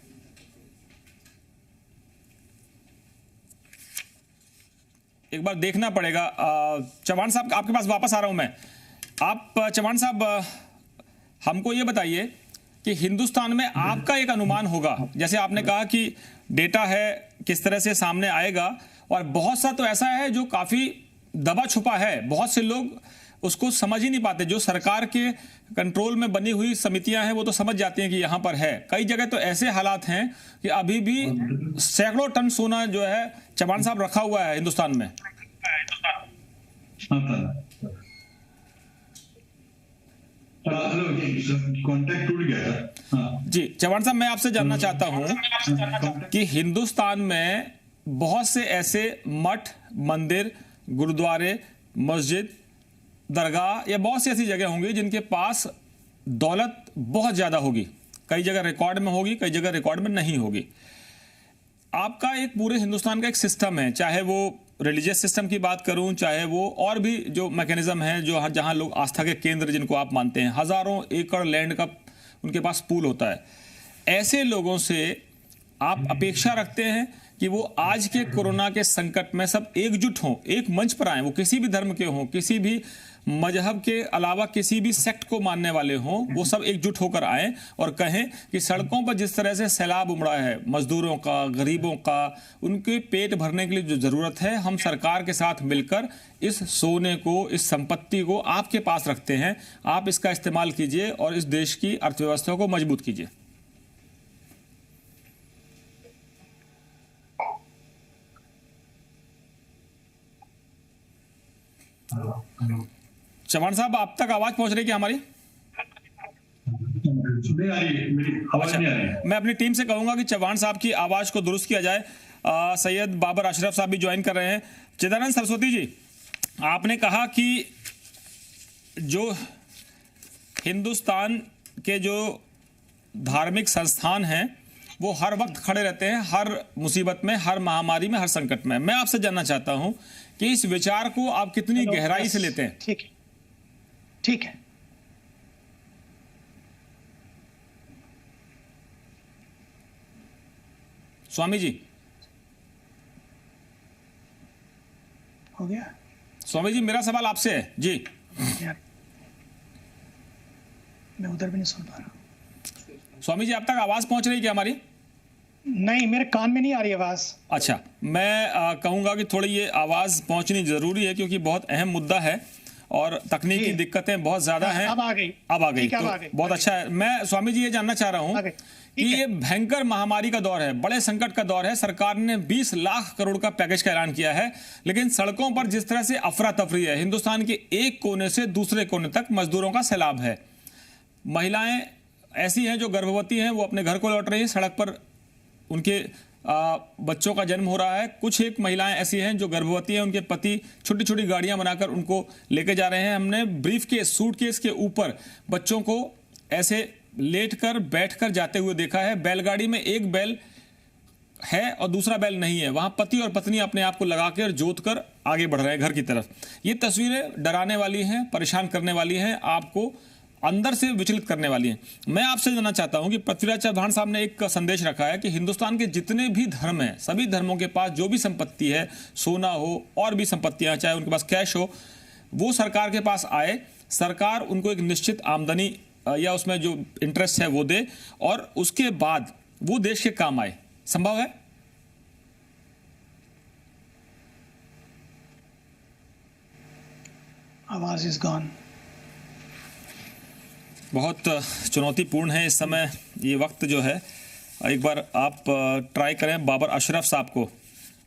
एक बार देखना पड़ेगा। चौहान साहब आपके पास वापस आ रहा हूं मैं। आप चौहान साहब हमको ये बताइए कि हिंदुस्तान में आपका एक अनुमान होगा, जैसे आपने कहा कि डेटा है किस तरह से सामने आएगा, और बहुत सा तो ऐसा है जो काफी दबा छुपा है, बहुत से लोग उसको समझ ही नहीं पाते। जो सरकार के कंट्रोल में बनी हुई समितियां हैं वो तो समझ जाती हैं कि यहां पर है। कई जगह तो ऐसे हालात हैं कि अभी भी सैकड़ों टन सोना जो है चौहान साहब रखा हुआ है हिंदुस्तान में। कॉन्टैक्ट टूट गया। जी चौहान साहब, मैं आपसे जानना चाहता हूं कि हिंदुस्तान में बहुत से ऐसे मठ, मंदिर, गुरुद्वारे, मस्जिद, दरगाह या बहुत सी ऐसी जगह होंगी जिनके पास दौलत बहुत ज्यादा होगी। कई जगह रिकॉर्ड में होगी, कई जगह रिकॉर्ड में नहीं होगी। आपका एक पूरे हिंदुस्तान का एक सिस्टम है, चाहे वो रिलीजियस सिस्टम की बात करूं, चाहे वो और भी जो मैकेनिज्म है, जो जहां लोग आस्था के केंद्र जिनको आप मानते हैं, हजारों एकड़ लैंड का उनके पास पूल होता है। ऐसे लोगों से आप अपेक्षा रखते हैं कि वो आज के कोरोना के संकट में सब एकजुट हों, एक मंच पर आए, वो किसी भी धर्म के हों, किसी भी मजहब के अलावा किसी भी सेक्ट को मानने वाले हों, वो सब एकजुट होकर आए और कहें कि सड़कों पर जिस तरह से सैलाब उमड़ा है मजदूरों का, गरीबों का, उनके पेट भरने के लिए जो जरूरत है, हम सरकार के साथ मिलकर इस सोने को, इस संपत्ति को आपके पास रखते हैं, आप इसका इस्तेमाल कीजिए और इस देश की अर्थव्यवस्था को मजबूत कीजिए। चौहान साहब, आप तक आवाज पहुंच रही है क्या हमारी? नहीं आ रही है, मेरी आवाज नहीं आ रही है। मैं अपनी टीम से कहूंगा कि चौहान साहब की आवाज को दुरुस्त किया जाए। सैयद बाबर अशरफ साहब भी ज्वाइन कर रहे हैं। चिदानंद सरस्वती जी, आपने कहा कि जो हिंदुस्तान के जो धार्मिक संस्थान हैं वो हर वक्त खड़े रहते हैं, हर मुसीबत में, हर महामारी में, हर संकट में। मैं आपसे जानना चाहता हूं कि इस विचार को आप कितनी गहराई से लेते हैं? ठीक है, ठीक है। स्वामी जी, हो गया? स्वामी जी, मेरा सवाल आपसे है जी। यार, मैं उधर भी नहीं सुन पा रहा। स्वामी जी, आप तक आवाज पहुंच रही है क्या हमारी? नहीं, मेरे कान में नहीं आ रही आवाज। अच्छा, मैं कहूंगा कि थोड़ी ये आवाज पहुंचनी जरूरी है क्योंकि बहुत अहम मुद्दा है और तकनीकी दिक्कतें बहुत ज्यादा हैं। अब आ गई, अब आ गई, तो बहुत अच्छा है। मैं स्वामी जी ये जानना चाह रहा हूं कि ये भयंकर महामारी का दौर है, बड़े संकट का दौर है। सरकार ने 20 लाख करोड़ का पैकेज का ऐलान किया है, लेकिन सड़कों पर जिस तरह से अफरा तफरी है, हिंदुस्तान के एक कोने से दूसरे कोने तक मजदूरों का सैलाब है। महिलाएं ऐसी हैं जो गर्भवती हैं, वो अपने घर को लौट रही हैं, सड़क पर उनके बच्चों का जन्म हो रहा है। कुछ एक महिलाएं ऐसी हैं जो गर्भवती हैं, उनके पति छोटी छोटी गाड़ियां बनाकर उनको लेके जा रहे हैं। हमने ब्रीफ केस, सूटकेस के ऊपर बच्चों को ऐसे लेटकर बैठकर जाते हुए देखा है। बैलगाड़ी में एक बैल है और दूसरा बैल नहीं है, वहां पति और पत्नी अपने आप को लगाकर जोतकर आगे बढ़ रहे हैं घर की तरफ। ये तस्वीरें डराने वाली हैं, परेशान करने वाली हैं, आपको अंदर से विचलित करने वाली हैं। मैं आपसे जानना चाहता हूं कि पृथ्वीराज चव्हाण साहब ने एक संदेश रखा है कि हिंदुस्तान के जितने भी धर्म हैं, सभी धर्मों के पास जो भी संपत्ति है, सोना हो और भी संपत्तियां, चाहे उनके पास कैश हो, वो सरकार के पास आए, सरकार उनको एक निश्चित आमदनी या उसमें जो इंटरेस्ट है वो दे और उसके बाद वो देश के काम आए। संभव है? आवाज इज गॉन। बहुत चुनौतीपूर्ण है इस समय ये वक्त जो है। एक बार आप ट्राई करें बाबर अशरफ साहब को।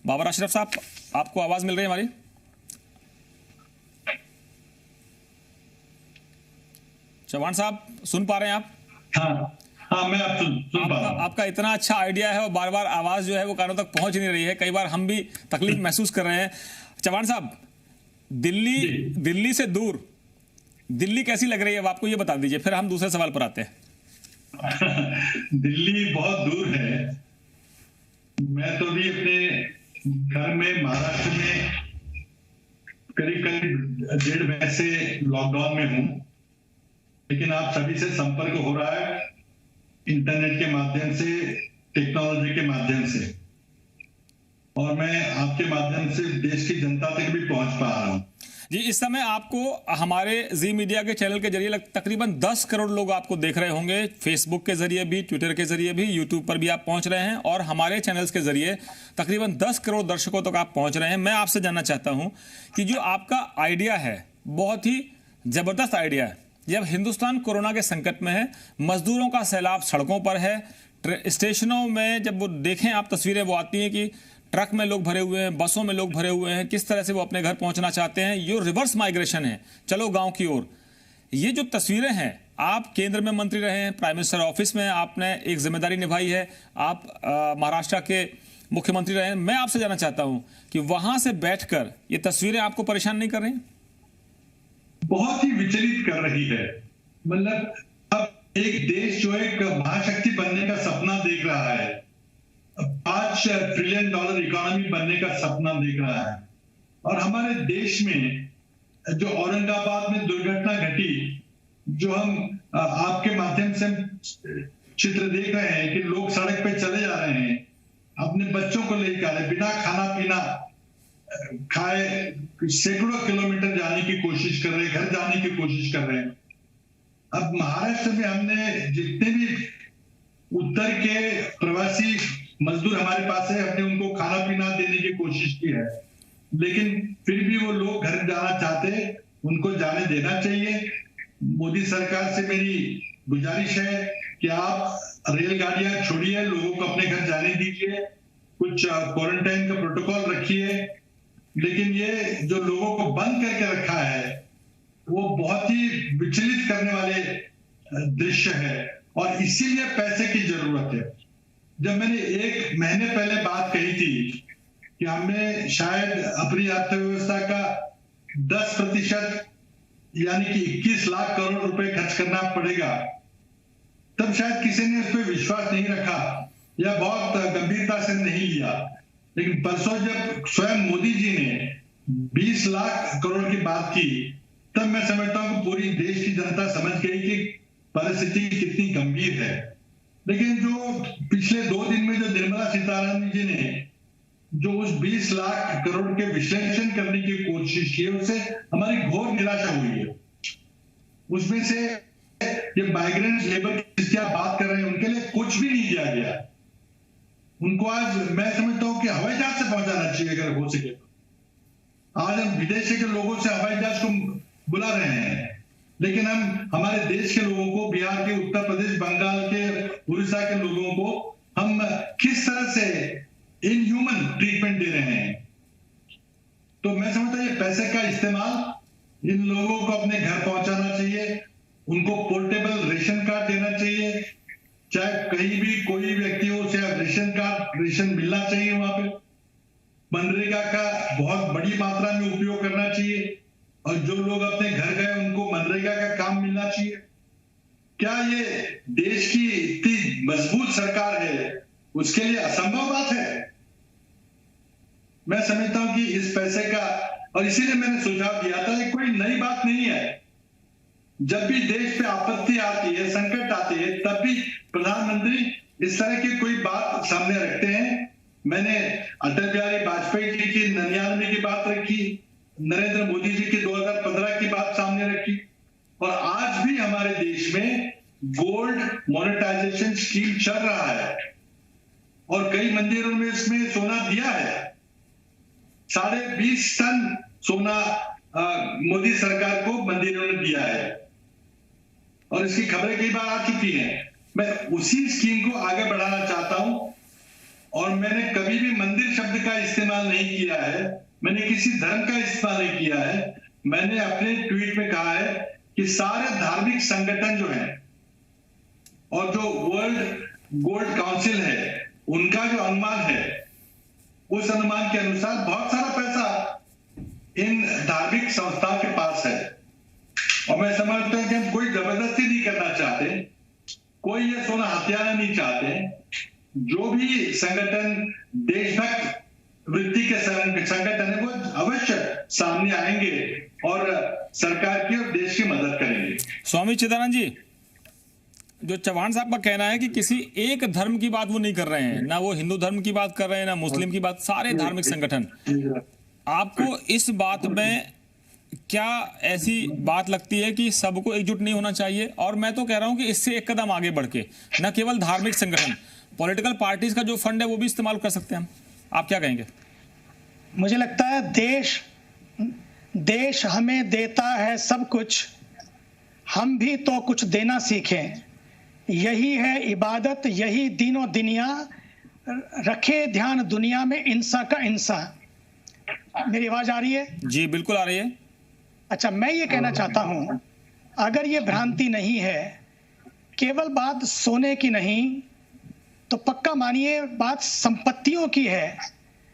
बाबर अशरफ साहब, आपको आवाज मिल रही है हमारी? चौहान साहब, सुन पा रहे हैं आप? हाँ, मैं आप सुन पा रहा हूं। आपका इतना अच्छा आइडिया है और बार बार आवाज जो है वो कानों तक पहुंच नहीं रही है, कई बार हम भी तकलीफ महसूस कर रहे हैं। चौहान साहब, दिल्ली से दूर दिल्ली कैसी लग रही है अब आपको, ये बता दीजिए, फिर हम दूसरे सवाल पर आते हैं। दिल्ली बहुत दूर है। मैं तो भी अपने घर में महाराष्ट्र में करीब 1.5 महीने से लॉकडाउन में हूं, लेकिन आप सभी से संपर्क हो रहा है इंटरनेट के माध्यम से, टेक्नोलॉजी के माध्यम से, और मैं आपके माध्यम से देश की जनता तक भी पहुंच पा रहा हूं। जी, इस समय आपको हमारे जी मीडिया के चैनल के जरिए तकरीबन 10 करोड़ लोग आपको देख रहे होंगे, फेसबुक के जरिए भी, ट्विटर के जरिए भी, यूट्यूब पर भी आप पहुंच रहे हैं और हमारे चैनल्स के जरिए तकरीबन 10 करोड़ दर्शकों तक आप पहुंच रहे हैं। मैं आपसे जानना चाहता हूं कि जो आपका आइडिया है बहुत ही जबरदस्त आइडिया है। जब हिंदुस्तान कोरोना के संकट में है, मजदूरों का सैलाब सड़कों पर है, स्टेशनों में जब वो देखें आप तस्वीरें, वो आती हैं कि ट्रक में लोग भरे हुए हैं, बसों में लोग भरे हुए हैं, किस तरह से वो अपने घर पहुंचना चाहते हैं। ये रिवर्स माइग्रेशन है, चलो गांव की ओर। ये जो तस्वीरें हैं, आप केंद्र में मंत्री रहे हैं, प्राइम मिनिस्टर ऑफिस में आपने एक जिम्मेदारी निभाई है, आप महाराष्ट्र के मुख्यमंत्री रहे हैं। मैं आपसे जानना चाहता हूं कि वहां से बैठकर ये तस्वीरें आपको परेशान नहीं कर रही? बहुत ही विचलित कर रही है। मतलब अब एक देश जो एक महाशक्ति बनने का सपना देख रहा है $5 ट्रिलियन इकोनॉमी बनने का सपना देख रहा है। और हमारे देश में जो औरंगाबाद में दुर्घटना घटी, जो हम आपके माध्यम से चित्र देख रहे हैं कि लोग सड़क पे चले जा रहे हैं, अपने बच्चों को लेकर बिना खाना पीना खाए सैकड़ों किलोमीटर जाने की कोशिश कर रहे हैं, घर जाने की कोशिश कर रहे हैं। अब महाराष्ट्र में हमने जितने भी उत्तर के प्रवासी मजदूर हमारे पास है, हमने उनको खाना पीना देने की कोशिश की है, लेकिन फिर भी वो लोग घर जाना चाहते, उनको जाने देना चाहिए। मोदी सरकार से मेरी गुजारिश है कि आप रेलगाड़ियां छोड़िए, लोगों को अपने घर जाने दीजिए, कुछ क्वारंटाइन का प्रोटोकॉल रखिए, लेकिन ये जो लोगों को बंद करके रखा है वो बहुत ही विचलित करने वाले दृश्य है और इसीलिए पैसे की जरूरत है। जब मैंने 1 महीने पहले बात कही थी कि हमें शायद अपनी अर्थव्यवस्था का 10% यानी कि 21 लाख करोड़ रुपए खर्च करना पड़ेगा, तब शायद किसी ने उस पर विश्वास नहीं रखा या बहुत गंभीरता से नहीं लिया। लेकिन परसों जब स्वयं मोदी जी ने 20 लाख करोड़ की बात की, तब मैं समझता हूं कि पूरी देश की जनता समझ गई कि परिस्थिति कितनी गंभीर है। लेकिन जो पिछले 2 दिन में जो निर्मला सीतारमण जी ने जो उस 20 लाख करोड़ के विश्लेषण करने की कोशिश की, उससे हमारी घोर निराशा हुई है। उसमें से ये माइग्रेंट लेबर जिसकी आप बात कर रहे हैं, उनके लिए कुछ भी नहीं दिया गया। उनको आज मैं समझता हूं कि हवाई जहाज से पहुंचाना चाहिए अगर हो सके। आज हम विदेश के लोगों से हवाई जहाज को बुला रहे हैं, लेकिन हम हमारे देश के लोगों को, बिहार के, उत्तर प्रदेश, बंगाल के, उड़ीसा के लोगों को हम किस तरह से इनह्यूमन ट्रीटमेंट दे रहे हैं। तो मैं समझता हूं ये पैसे का इस्तेमाल इन लोगों को अपने घर पहुंचाना चाहिए, उनको पोर्टेबल रेशन कार्ड देना चाहिए, चाहे कहीं भी कोई व्यक्ति हो उसे रेशन मिलना चाहिए। वहां पे मनरेगा का बहुत बड़ी मात्रा में उपयोग करना चाहिए और जो लोग अपने घर गए उनको मनरेगा का काम मिलना चाहिए। क्या ये देश की इतनी मजबूत सरकार है, उसके लिए असंभव बात है? मैं समझता हूं कि इस पैसे का, और इसीलिए मैंने सुझाव दिया था, ये कोई नई बात नहीं है। जब भी देश पे आपत्ति आती है, संकट आती है, तब भी प्रधानमंत्री इस तरह की कोई बात सामने रखते हैं। मैंने अटल बिहारी वाजपेयी जी की 99 की बात रखी, नरेंद्र मोदी जी की 2015 की बात सामने रखी, और आज भी हमारे देश में गोल्ड मोनेटाइजेशन स्कीम चल रहा है और कई मंदिरों में इसमें सोना दिया है। 20.5 टन सोना मोदी सरकार को मंदिरों ने दिया है और इसकी खबरें कई बार आ चुकी हैं। मैं उसी स्कीम को आगे बढ़ाना चाहता हूं और मैंने कभी भी मंदिर शब्द का इस्तेमाल नहीं किया है, मैंने किसी धर्म का इस्तेमाल नहीं किया है। मैंने अपने ट्वीट में कहा है कि सारे धार्मिक संगठन जो है और जो वर्ल्ड गोल्ड काउंसिल है, उनका जो अनुमान है, उस अनुमान के अनुसार बहुत सारा पैसा इन धार्मिक संस्थाओं के पास है। और मैं समझता हूं कि हम कोई जबरदस्ती नहीं करना चाहते, कोई ये सोना हथियाना नहीं चाहते। जो भी संगठन देशभक्त वृत्ति के संगठन है वो अवश्य सामने आएंगे और सरकार की और देश की मदद करेंगे। स्वामी चिदानंद जी, जो चौहान साहब का कहना है कि किसी एक धर्म की बात वो नहीं कर रहे हैं, ना वो हिंदू धर्म की बात कर रहे हैं, ना मुस्लिम की बात, सारे धार्मिक संगठन। आपको इस बात में क्या ऐसी बात लगती है कि सबको एकजुट नहीं होना चाहिए? और मैं तो कह रहा हूं कि इससे एक कदम आगे बढ़ के न केवल धार्मिक संगठन, पॉलिटिकल पार्टीज का जो फंड है वो भी इस्तेमाल कर सकते हैं हम। आप क्या कहेंगे? मुझे लगता है देश हमें देता है सब कुछ, हम भी तो कुछ देना सीखें। यही है इबादत, यही दीनों दुनिया, रखे ध्यान दुनिया में इंसा का इंसा। मेरी आवाज आ रही है? जी बिल्कुल आ रही है। अच्छा, मैं ये कहना चाहता हूं, अगर ये भ्रांति नहीं है, केवल बात सोने की नहीं, तो पक्का मानिए बात संपत्तियों की है,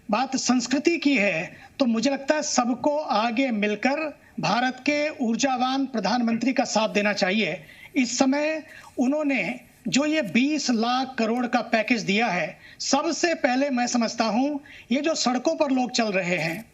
बात संस्कृति की है, तो मुझे लगता है सबको आगे मिलकर भारत के ऊर्जावान प्रधानमंत्री का साथ देना चाहिए। इस समय उन्होंने जो ये 20 लाख करोड़ का पैकेज दिया है, सबसे पहले मैं समझता हूं ये जो सड़कों पर लोग चल रहे हैं,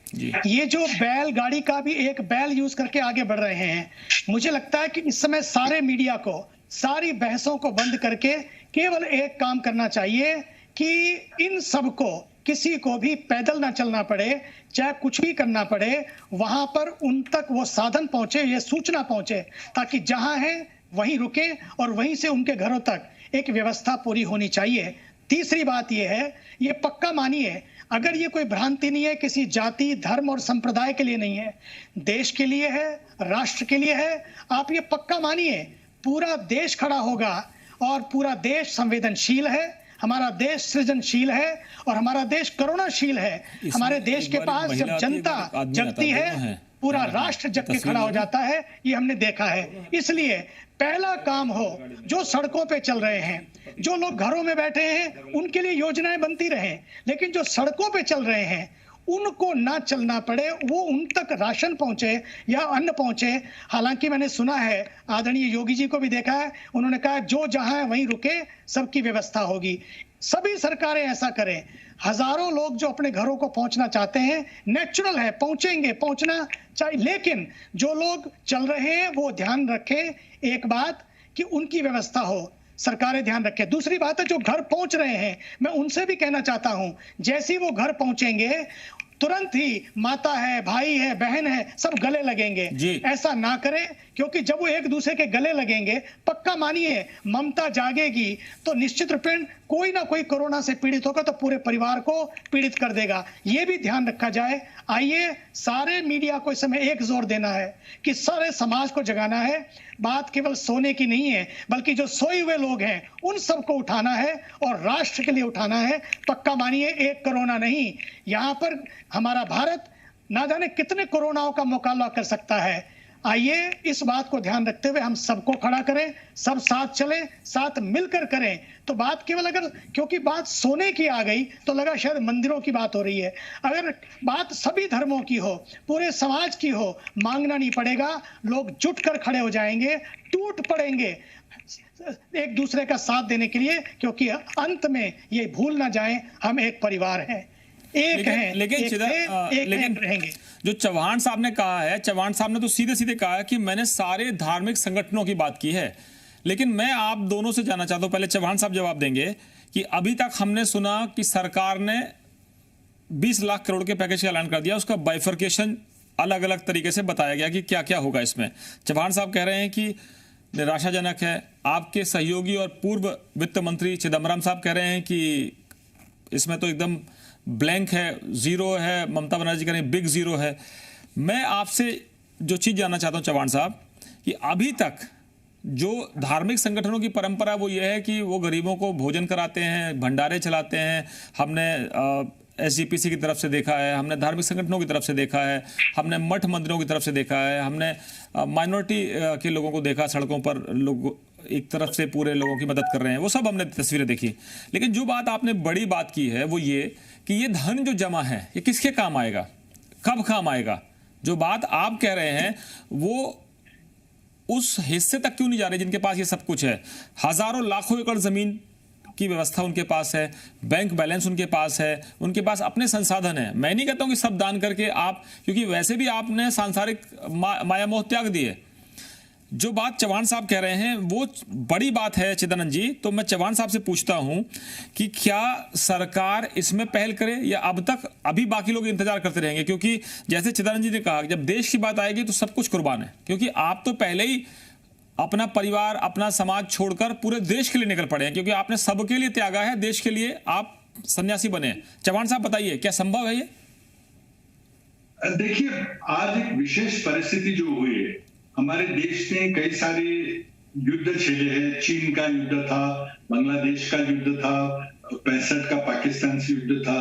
ये जो बैलगाड़ी का भी एक बैल यूज करके आगे बढ़ रहे हैं, मुझे लगता है कि इस समय सारे मीडिया को, सारी बहसों को बंद करके केवल एक काम करना चाहिए कि इन सबको, किसी को भी पैदल ना चलना पड़े, चाहे कुछ भी करना पड़े, वहां पर उन तक वो साधन पहुंचे, ये सूचना पहुंचे, ताकि जहां है वहीं रुके और वहीं से उनके घरों तक एक व्यवस्था पूरी होनी चाहिए। तीसरी बात यह है, ये पक्का मानिए, अगर ये कोई भ्रांति नहीं है, किसी जाति, धर्म और संप्रदाय के लिए नहीं है, देश के लिए है, राष्ट्र के लिए है, आप ये पक्का मानिए, पूरा देश खड़ा होगा और पूरा देश संवेदनशील है, हमारा देश सृजनशील है और हमारा देश करुणाशील है। हमारे देश के पास जब जनता जगती है, पूरा राष्ट्र जग के खड़ा हो जाता है, ये हमने देखा है। इसलिए पहला काम हो, जो सड़कों पे चल रहे हैं, जो लोग घरों में बैठे हैं, उनके लिए योजनाएं बनती रहें, लेकिन जो सड़कों पे चल रहे हैं उनको ना चलना पड़े, वो उन तक राशन पहुंचे या अन्न पहुंचे। हालांकि मैंने सुना है, आदरणीय योगी जी को भी देखा है, उन्होंने कहा जो जहां है वहीं रुके, सबकी व्यवस्था होगी। सभी सरकारें ऐसा करें। हजारों लोग जो अपने घरों को पहुंचना चाहते हैं, नेचुरल है, पहुंचेंगे, पहुंचना चाहिए, लेकिन जो लोग चल रहे हैं वो ध्यान रखें, एक बात कि उनकी व्यवस्था हो, सरकारें ध्यान रखें। दूसरी बात है, जो घर पहुंच रहे हैं, मैं उनसे भी कहना चाहता हूं, जैसे ही वो घर पहुंचेंगे तुरंत ही माता है, भाई है, बहन है, सब गले लगेंगे। ऐसा ना करें, क्योंकि जब वो एक दूसरे के गले लगेंगे, पक्का मानिए ममता जागेगी, तो निश्चित रूपेण कोई ना कोई कोरोना से पीड़ित होगा तो पूरे परिवार को पीड़ित कर देगा। ये भी ध्यान रखा जाए। आइए, सारे मीडिया को इस समय एक जोर देना है कि सारे समाज को जगाना है। बात केवल सोने की नहीं है, बल्कि जो सोए हुए लोग हैं उन सबको उठाना है और राष्ट्र के लिए उठाना है। पक्का मानिए, एक कोरोना नहीं, यहाँ पर हमारा भारत ना जाने कितने कोरोनाओं का मुकाबला कर सकता है। आइए, इस बात को ध्यान रखते हुए हम सबको खड़ा करें, सब साथ चलें, साथ मिलकर करें। तो बात केवल, अगर क्योंकि बात सोने की आ गई तो लगा शायद मंदिरों की बात हो रही है, अगर बात सभी धर्मों की हो, पूरे समाज की हो, मांगना नहीं पड़ेगा, लोग जुट कर खड़े हो जाएंगे, टूट पड़ेंगे एक दूसरे का साथ देने के लिए, क्योंकि अंत में ये भूल ना जाए, हम एक परिवार हैं, एक हैं, लेकिन रहेंगे। जो चौहान साहब ने कहा है, चौहान साहब ने तो सीधे सीधे कहा है कि मैंने सारे धार्मिक संगठनों की बात की है, लेकिन मैं आप दोनों से जानना चाहता हूं, पहले चौहान साहब जवाब देंगे कि अभी तक हमने सुना कि सरकार ने 20 लाख करोड़ के पैकेज का ऐलान कर दिया, उसका बाइफर्केशन अलग अलग तरीके से बताया गया कि क्या क्या होगा इसमें। चौहान साहब कह रहे हैं कि निराशाजनक है, आपके सहयोगी और पूर्व वित्त मंत्री चिदम्बरम साहब कह रहे हैं कि इसमें तो एकदम ब्लैंक है, जीरो है, ममता बनर्जी कह रही बिग जीरो है। मैं आपसे जो चीज जानना चाहता हूं चौहान साहब, कि अभी तक जो धार्मिक संगठनों की परंपरा वो ये है कि वो गरीबों को भोजन कराते हैं, भंडारे चलाते हैं, हमने SGPC की तरफ से देखा है, हमने धार्मिक संगठनों की तरफ से देखा है, हमने मठ मंदिरों की तरफ से देखा है, हमने माइनॉरिटी के लोगों को देखा, सड़कों पर लोग एक तरफ से पूरे लोगों की मदद कर रहे हैं, वो सब हमने तस्वीरें देखी। लेकिन जो बात आपने बड़ी बात की है वो ये कि ये धन जो जमा है ये किसके काम आएगा, कब काम आएगा। जो बात आप कह रहे हैं वो उस हिस्से तक क्यों नहीं जा रही जिनके पास ये सब कुछ है। हजारों लाखों एकड़ जमीन की व्यवस्था उनके पास है, बैंक बैलेंस उनके पास है, उनके पास अपने संसाधन है। मैं नहीं कहता हूं कि सब दान करके आप, क्योंकि वैसे भी आपने सांसारिक माया मोह त्याग दिए। जो बात चौहान साहब कह रहे हैं वो बड़ी बात है चिदानंद जी, तो मैं चौहान साहब से पूछता हूं कि क्या सरकार इसमें पहल करे या अब तक अभी बाकी लोग इंतजार करते रहेंगे, क्योंकि जैसे चिदानंद जी ने कहा जब देश की बात आएगी तो सब कुछ कुर्बान है, क्योंकि आप तो पहले ही अपना परिवार, अपना समाज छोड़कर पूरे देश के लिए निकल पड़े हैं, क्योंकि आपने सबके लिए त्यागा है, देश के लिए आप सन्यासी बने। चौहान साहब बताइए क्या संभव है ये? देखिए, आज एक विशेष परिस्थिति जो हुई है, हमारे देश ने कई सारे युद्ध झेले हैं। चीन का युद्ध था, बांग्लादेश का युद्ध था, 65 का पाकिस्तान से युद्ध था।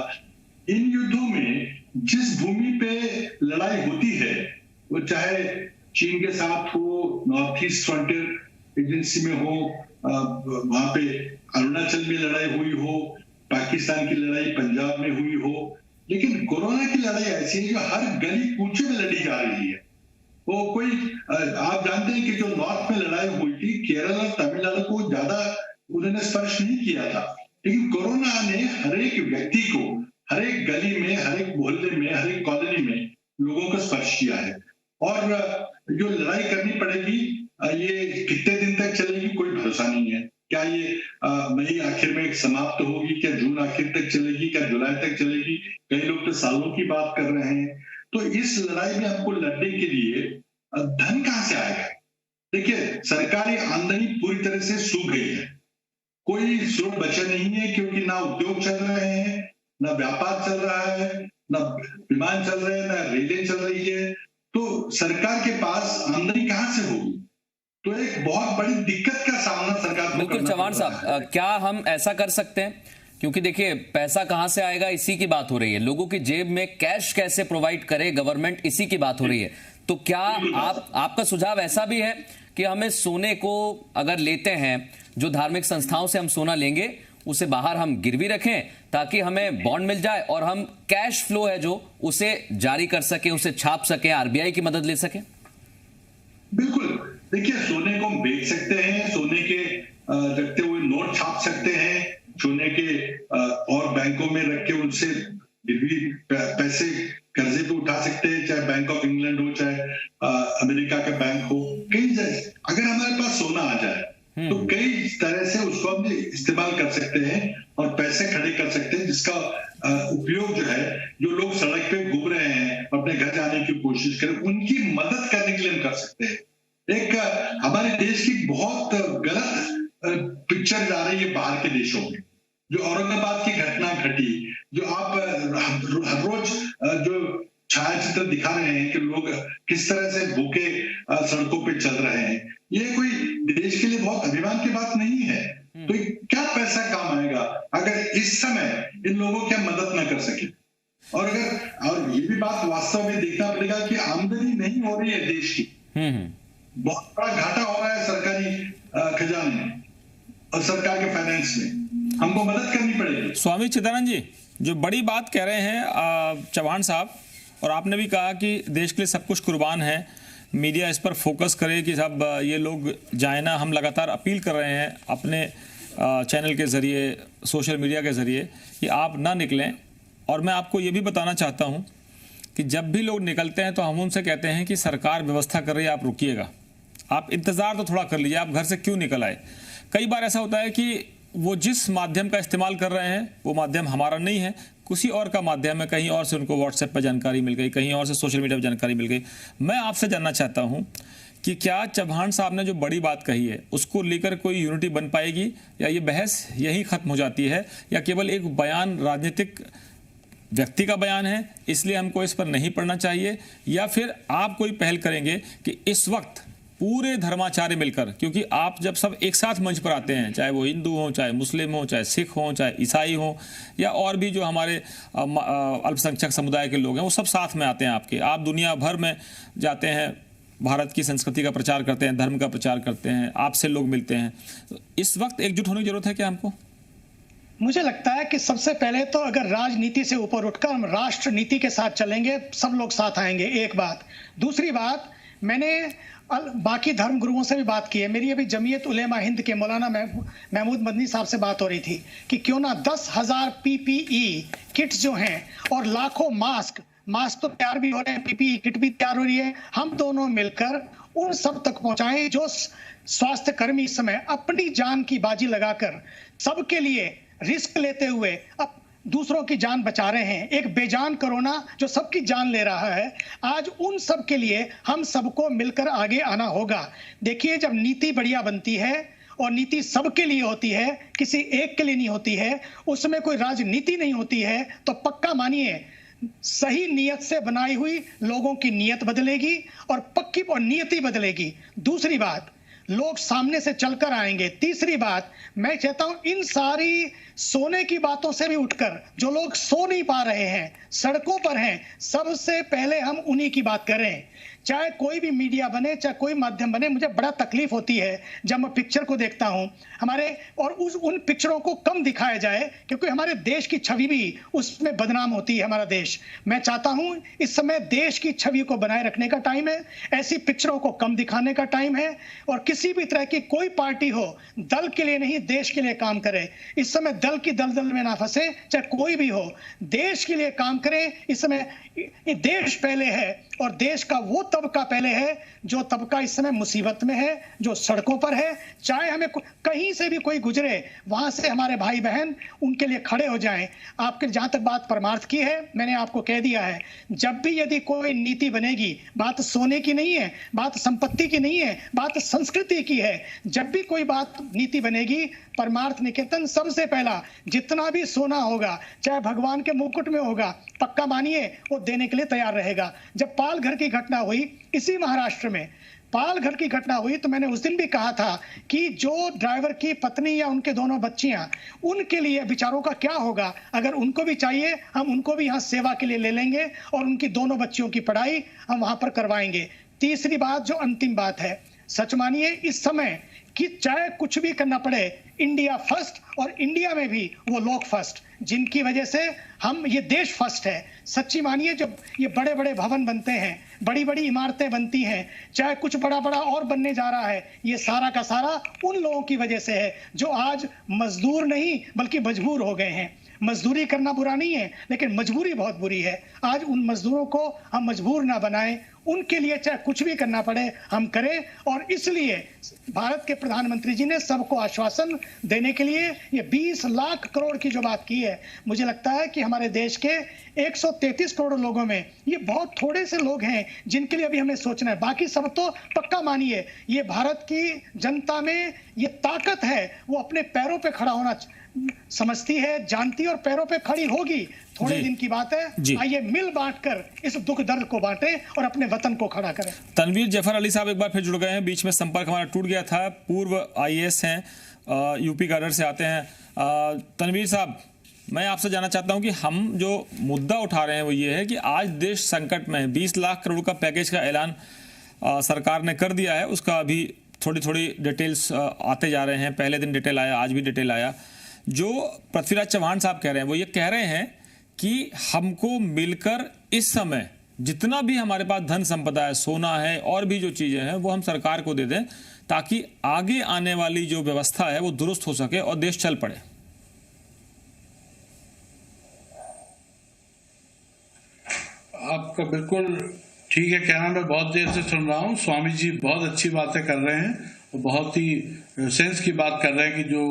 इन युद्धों में जिस भूमि पे लड़ाई होती है, वो चाहे चीन के साथ हो, नॉर्थ ईस्ट फ्रंटियर एजेंसी में हो, वहां पे अरुणाचल में लड़ाई हुई हो, पाकिस्तान की लड़ाई पंजाब में हुई हो, लेकिन कोरोना की लड़ाई ऐसी है जो हर गली कूचे में लड़ी जा रही है। वो कोई, आप जानते हैं कि जो नॉर्थ में लड़ाई हुई थी, केरल और तमिलनाडु को ज्यादा उन्होंने स्पर्श नहीं किया था, लेकिन कोरोना ने हर एक व्यक्ति को, हर एक गली में, हर एक मोहल्ले में, हर एक कॉलोनी में लोगों को स्पर्श किया है। और जो लड़ाई करनी पड़ेगी ये कितने दिन तक चलेगी कोई भरोसा नहीं है। क्या ये मई आखिर में समाप्त होगी, क्या जून आखिर तक चलेगी, क्या जुलाई तक चलेगी? कई लोग तो सालों की बात कर रहे हैं। तो इस लड़ाई में हमको लड़ने के लिए धन कहां से आएगा? देखिए, सरकारी आमदनी पूरी तरह से सूख गई है, कोई स्रोत बचा नहीं है, क्योंकि ना उद्योग चल रहे हैं, ना व्यापार चल रहा है, ना विमान चल रहे हैं, ना रेलें चल रही है। तो सरकार के पास आमदनी कहां से होगी? तो एक बहुत बड़ी दिक्कत का सामना सरकार को बिल्कुल चव्हाण साहब, क्या हम ऐसा कर सकते हैं? क्योंकि देखिए, पैसा कहां से आएगा इसी की बात हो रही है, लोगों की जेब में कैश कैसे प्रोवाइड करे गवर्नमेंट, इसी की बात हो रही है। तो क्या आपका सुझाव ऐसा भी है कि हमें सोने को अगर लेते हैं, जो धार्मिक संस्थाओं से हम सोना लेंगे उसे बाहर हम गिरवी रखें ताकि हमें बॉन्ड मिल जाए और हम कैश फ्लो है जो उसे जारी कर सके, उसे छाप सके, आरबीआई की मदद ले सके? बिल्कुल, देखिए, सोने को हम बेच सकते हैं, सोने के रखते हुए नोट छाप सकते हैं, सोने के और बैंकों में रख के उनसे पैसे कर्जे पे उठा सकते हैं, चाहे बैंक ऑफ इंग्लैंड हो, चाहे अमेरिका का बैंक हो। कई अगर हमारे पास सोना आ जाए तो कई तरह से उसको हम इस्तेमाल कर सकते हैं और पैसे खड़े कर सकते हैं, जिसका उपयोग जो है, जो लोग सड़क पे घूम रहे हैं अपने घर जाने की कोशिश करें, उनकी मदद करने के लिए हम कर सकते हैं। एक हमारे देश की बहुत गलत पिक्चर जा रही है बाहर के देशों में, जो औरंगाबाद की घटना घटी, जो आप हर रोज जो छायाचित्र दिखा रहे हैं कि लोग किस तरह से भूखे सड़कों पे चल रहे हैं, ये कोई देश के लिए बहुत अभिमान की बात नहीं है। तो क्या पैसा काम आएगा अगर इस समय इन लोगों की मदद न कर सके? और ये भी बात वास्तव में देखना पड़ेगा कि आमदनी नहीं हो रही है देश की, बहुत बड़ा घाटा हो रहा है सरकारी खजाने में और सरकार के फाइनेंस में, हमको मदद करनी पड़ेगी। स्वामी चिदानंद जी, जो बड़ी बात कह रहे हैं चव्हाण साहब, और आपने भी कहा कि देश के लिए सब कुछ कुर्बान है, मीडिया इस पर फोकस करे कि साहब ये लोग जाए ना। हम लगातार अपील कर रहे हैं अपने चैनल के ज़रिए, सोशल मीडिया के ज़रिए कि आप ना निकलें। और मैं आपको ये भी बताना चाहता हूँ कि जब भी लोग निकलते हैं तो हम उनसे कहते हैं कि सरकार व्यवस्था कर रही है, आप रुकिएगा, आप इंतज़ार तो थोड़ा कर लीजिए, आप घर से क्यों निकल आए। कई बार ऐसा होता है कि वो जिस माध्यम का इस्तेमाल कर रहे हैं वो माध्यम हमारा नहीं है, किसी और का माध्यम है, कहीं और से उनको व्हाट्सएप पर जानकारी मिल गई, कहीं और से सोशल मीडिया पर जानकारी मिल गई। मैं आपसे जानना चाहता हूं कि क्या चव्हाण साहब ने जो बड़ी बात कही है उसको लेकर कोई यूनिटी बन पाएगी, या ये बहस यही खत्म हो जाती है, या केवल एक बयान, राजनीतिक व्यक्ति का बयान है इसलिए हमको इस पर नहीं पढ़ना चाहिए, या फिर आप कोई पहल करेंगे कि इस वक्त पूरे धर्माचार्य मिलकर, क्योंकि आप जब सब एक साथ मंच पर आते हैं, चाहे वो हिंदू हो, चाहे मुस्लिम हो, चाहे सिख हो, चाहे ईसाई हो, या और भी जो हमारे अल्पसंख्यक समुदाय के लोग हैं, वो सब साथ में आते हैं आपके। आप दुनिया भर में जाते हैं, भारत की संस्कृति का प्रचार करते हैं, धर्म का प्रचार करते हैं, आपसे लोग मिलते हैं। इस वक्त एकजुट होने की जरूरत है क्या हमको? मुझे लगता है कि सबसे पहले तो अगर राजनीति से ऊपर उठकर हम राष्ट्र नीति के साथ चलेंगे, सब लोग साथ आएंगे, एक बात। दूसरी बात, मैंने बाकी धर्म गुरुओं से भी बात की है। मेरी अभी जमीयत उलेमा हिंद के मौलाना महमूद मदनी साहब से बात हो रही थी कि क्यों ना 10,000 PPE किट्स जो हैं और लाखों मास्क तो तैयार भी हो रहे हैं, PPE किट भी तैयार हो रही है, हम दोनों मिलकर उन सब तक पहुंचाएं जो स्वास्थ्य कर्मी इस समय अपनी जान की बाजी लगाकर सबके लिए रिस्क लेते हुए अब दूसरों की जान बचा रहे हैं। एक बेजान कोरोना जो सबकी जान ले रहा है, आज उन सब के लिए हम सबको मिलकर आगे आना होगा। देखिए, जब नीति बढ़िया बनती है और नीति सबके लिए होती है, किसी एक के लिए नहीं होती है, उसमें कोई राजनीति नहीं होती है, तो पक्का मानिए सही नियत से बनाई हुई लोगों की नियत बदलेगी और पक्की और नियति बदलेगी। दूसरी बात, लोग सामने से चलकर आएंगे। तीसरी बात, मैं चाहता हूं इन सारी सोने की बातों से भी उठकर जो लोग सो नहीं पा रहे हैं, सड़कों पर हैं, सबसे पहले हम उन्हीं की बात करें। चाहे कोई भी मीडिया बने, चाहे कोई माध्यम बने, मुझे बड़ा तकलीफ होती है जब मैं पिक्चर को देखता हूं हमारे, और उन पिक्चरों को कम दिखाया जाए, क्योंकि हमारे देश की छवि भी उसमें बदनाम होती है। हमारा देश, मैं चाहता हूं इस समय देश की छवि को बनाए रखने का टाइम है, ऐसी पिक्चरों को कम दिखाने का टाइम है, और किसी भी तरह की कोई पार्टी हो दल के लिए नहीं देश के लिए काम करे। इस समय दल की दलदल में ना फंसे, चाहे कोई भी हो, देश के लिए काम करें। इस समय देश पहले है, और देश का वो तबका पहले है जो तबका इस समय मुसीबत में है, जो सड़कों पर है। चाहे हमें कहीं से भी कोई गुजरे, वहां से हमारे भाई बहन उनके लिए खड़े हो जाएं। आपके जहां तक बात परमार्थ की है, मैंने आपको कह दिया है, जब भी यदि कोई नीति बनेगी, बात सोने की नहीं है, बात संपत्ति की नहीं है, बात संस्कृति की है। जब भी कोई बात नीति बनेगी, परमार्थ निकेतन सबसे पहला जितना भी सोना होगा, चाहे भगवान के मुकुट में होगा, पक्का मानिए वो देने के लिए तैयार रहेगा। जब पालघर की घटना हुई, इसी महाराष्ट्र में पालघर की घटना हुई, तो मैंने उस दिन भी कहा था कि जो ड्राइवर की पत्नी या उनके दोनों बच्चियां, उनके लिए विचारों का क्या होगा। अगर उनको भी चाहिए, हम उनको भी यहाँ सेवा के लिए ले लेंगे, और उनकी दोनों बच्चियों की पढ़ाई हम वहां पर करवाएंगे। तीसरी बात, जो अंतिम बात है, सच मानिए इस समय कि चाहे कुछ भी करना पड़े, इंडिया फर्स्ट, और इंडिया में भी वो लोग फर्स्ट, जिनकी वजह से हम, ये देश फर्स्ट है। सच्ची मानिए, जब ये बड़े बड़े भवन बनते हैं, बड़ी बड़ी इमारतें बनती हैं, चाहे कुछ बड़ा बड़ा और बनने जा रहा है, ये सारा का सारा उन लोगों की वजह से है जो आज मजदूर नहीं बल्कि मजबूर हो गए हैं। मजदूरी करना बुरा नहीं है, लेकिन मजबूरी बहुत बुरी है। आज उन मजदूरों को हम मजबूर ना बनाएं, उनके लिए चाहे कुछ भी करना पड़े हम करें। और इसलिए भारत के प्रधानमंत्री जी ने सबको आश्वासन देने के लिए ये 20 लाख करोड़ की जो बात की है, मुझे लगता है कि हमारे देश के 133 करोड़ लोगों में ये बहुत थोड़े से लोग हैं जिनके लिए अभी हमें सोचना है। बाकी सब तो पक्का मानिए, ये भारत की जनता में ये ताकत है, वो अपने पैरों पे खड़ा होना समझती है, जानती है, और पैरों पे खड़ी होगी। थोड़े दिन की बात है, आइए मिल बांटकर इस दुख दर्द को बांटें और अपने वतन को खड़ा करें। तनवीर जफर अली साहब एक बार फिर जुड़ गए हैं, बीच में संपर्क हमारा टूट गया था। पूर्व IAS हैं, यूपी कैडर से आते हैं। तनवीर साहब, मैं आपसे जानना चाहता हूं कि हम जो मुद्दा उठा रहे हैं वो ये है कि आज देश संकट में 20 लाख करोड़ का पैकेज का ऐलान सरकार ने कर दिया है। उसका अभी थोड़ी थोड़ी डिटेल्स आते जा रहे हैं। पहले दिन डिटेल आया, आज भी डिटेल आया। जो पृथ्वीराज चव्हाण साहब कह रहे हैं वो ये कह रहे हैं कि हमको मिलकर इस समय जितना भी हमारे पास धन संपदा है, सोना है और भी जो चीजें हैं, वो हम सरकार को दे दें, ताकि आगे आने वाली जो व्यवस्था है वो दुरुस्त हो सके और देश चल पड़े। आपका बिल्कुल ठीक है कहना, मैं बहुत देर से सुन रहा हूँ। स्वामी जी बहुत अच्छी बातें कर रहे हैं, बहुत ही सेंस की बात कर रहे हैं कि जो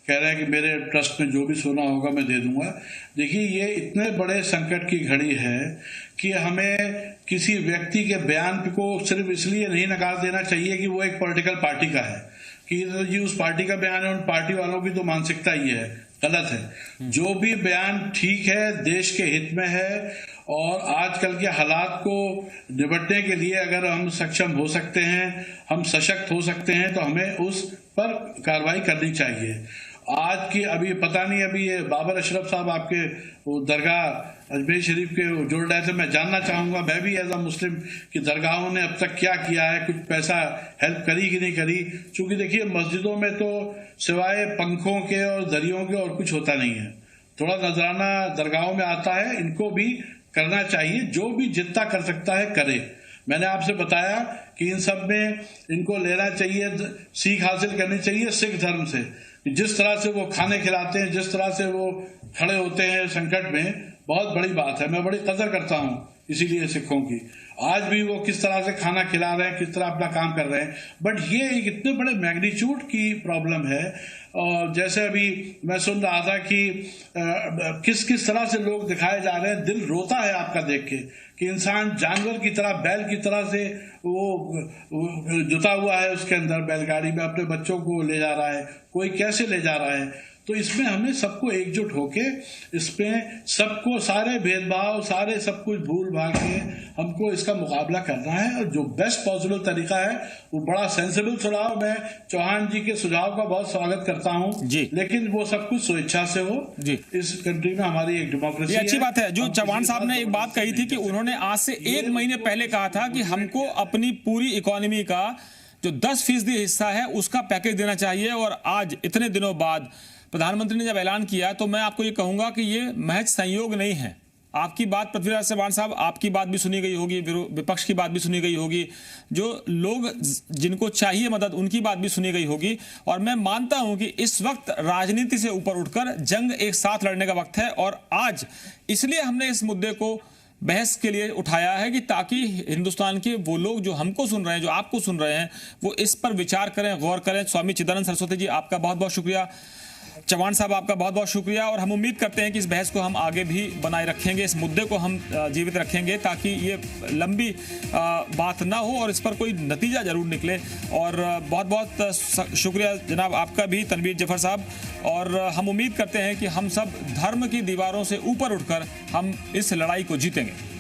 कह रहे हैं कि मेरे ट्रस्ट में जो भी सोना होगा मैं दे दूंगा। देखिए, ये इतने बड़े संकट की घड़ी है कि हमें किसी व्यक्ति के बयान को सिर्फ इसलिए नहीं नकार देना चाहिए कि वो एक पॉलिटिकल पार्टी का है, कि जी उस पार्टी का बयान है, उन पार्टी वालों की तो मानसिकता ये है, गलत है। जो भी बयान ठीक है, देश के हित में है, और आजकल के हालात को निपटने के लिए अगर हम सक्षम हो सकते हैं, हम सशक्त हो सकते हैं, तो हमें उस पर कार्रवाई करनी चाहिए। आज की अभी पता नहीं, अभी ये बाबर अशरफ साहब आपके वो दरगाह अजमेर शरीफ के जुड़ रहे थे। मैं जानना चाहूंगा, मैं भी एज अ मुस्लिम, कि दरगाहों ने अब तक क्या किया है, कुछ पैसा हेल्प करी कि नहीं करी। क्योंकि देखिए, मस्जिदों में तो सिवाय पंखों के और दरियों के और कुछ होता नहीं है। थोड़ा नजराना दरगाहों में आता है, इनको भी करना चाहिए। जो भी जितना कर सकता है करे। मैंने आपसे बताया कि इन सब में इनको लेना चाहिए, सीख हासिल करनी चाहिए सिख धर्म से। जिस तरह से वो खाने खिलाते हैं, जिस तरह से वो खड़े होते हैं संकट में, बहुत बड़ी बात है। मैं बड़ी कदर करता हूँ इसीलिए सिखों की। आज भी वो किस तरह से खाना खिला रहे हैं, किस तरह अपना काम कर रहे हैं। बट ये एक इतने बड़े मैग्नीट्यूड की प्रॉब्लम है। और जैसे अभी मैं सुन रहा था कि किस किस तरह से लोग दिखाए जा रहे हैं, दिल रोता है आपका देख के, कि इंसान जानवर की तरह, बैल की तरह से वो जुता हुआ है उसके अंदर बैलगाड़ी में, अपने बच्चों को ले जा रहा है, कोई कैसे ले जा रहा है। तो इसमें हमें सबको एकजुट होके इसमें सबको सारे भेदभाव सारे सब कुछ भूल भाग के हमको इसका मुकाबला करना है, और जो बेस्ट पॉसिबल तरीका है वो बड़ा सेंसिबल सुझाव, मैं चौहान जी के सुझाव का बहुत स्वागत करता हूँ जी, लेकिन वो सब कुछ स्वेच्छा से हो जी। इस कंट्री में हमारी एक डेमोक्रेसी अच्छी बात है। जो चौहान साहब ने एक बात कही थी कि उन्होंने आज से 1 महीने पहले कहा था कि हमको अपनी पूरी इकोनॉमी का जो 10% हिस्सा है उसका पैकेज देना चाहिए, और आज इतने दिनों बाद प्रधानमंत्री ने जब ऐलान किया तो मैं आपको ये कहूंगा कि ये महज संयोग नहीं है। आपकी बात पृथ्वीराज चव्हाण साहब, आपकी बात भी सुनी गई होगी, विपक्ष की बात भी सुनी गई होगी, जो लोग जिनको चाहिए मदद उनकी बात भी सुनी गई होगी, और मैं मानता हूं कि इस वक्त राजनीति से ऊपर उठकर जंग एक साथ लड़ने का वक्त है। और आज इसलिए हमने इस मुद्दे को बहस के लिए उठाया है कि ताकि हिंदुस्तान के वो लोग जो हमको सुन रहे हैं, जो आपको सुन रहे हैं, वो इस पर विचार करें, गौर करें। स्वामी चिदानंद सरस्वती जी, आपका बहुत बहुत शुक्रिया। चव्हाण साहब, आपका बहुत बहुत शुक्रिया। और हम उम्मीद करते हैं कि इस बहस को हम आगे भी बनाए रखेंगे, इस मुद्दे को हम जीवित रखेंगे, ताकि ये लंबी बात ना हो और इस पर कोई नतीजा जरूर निकले। और बहुत बहुत शुक्रिया जनाब आपका भी, तनवीर जफर साहब। और हम उम्मीद करते हैं कि हम सब धर्म की दीवारों से ऊपर उठकर हम इस लड़ाई को जीतेंगे।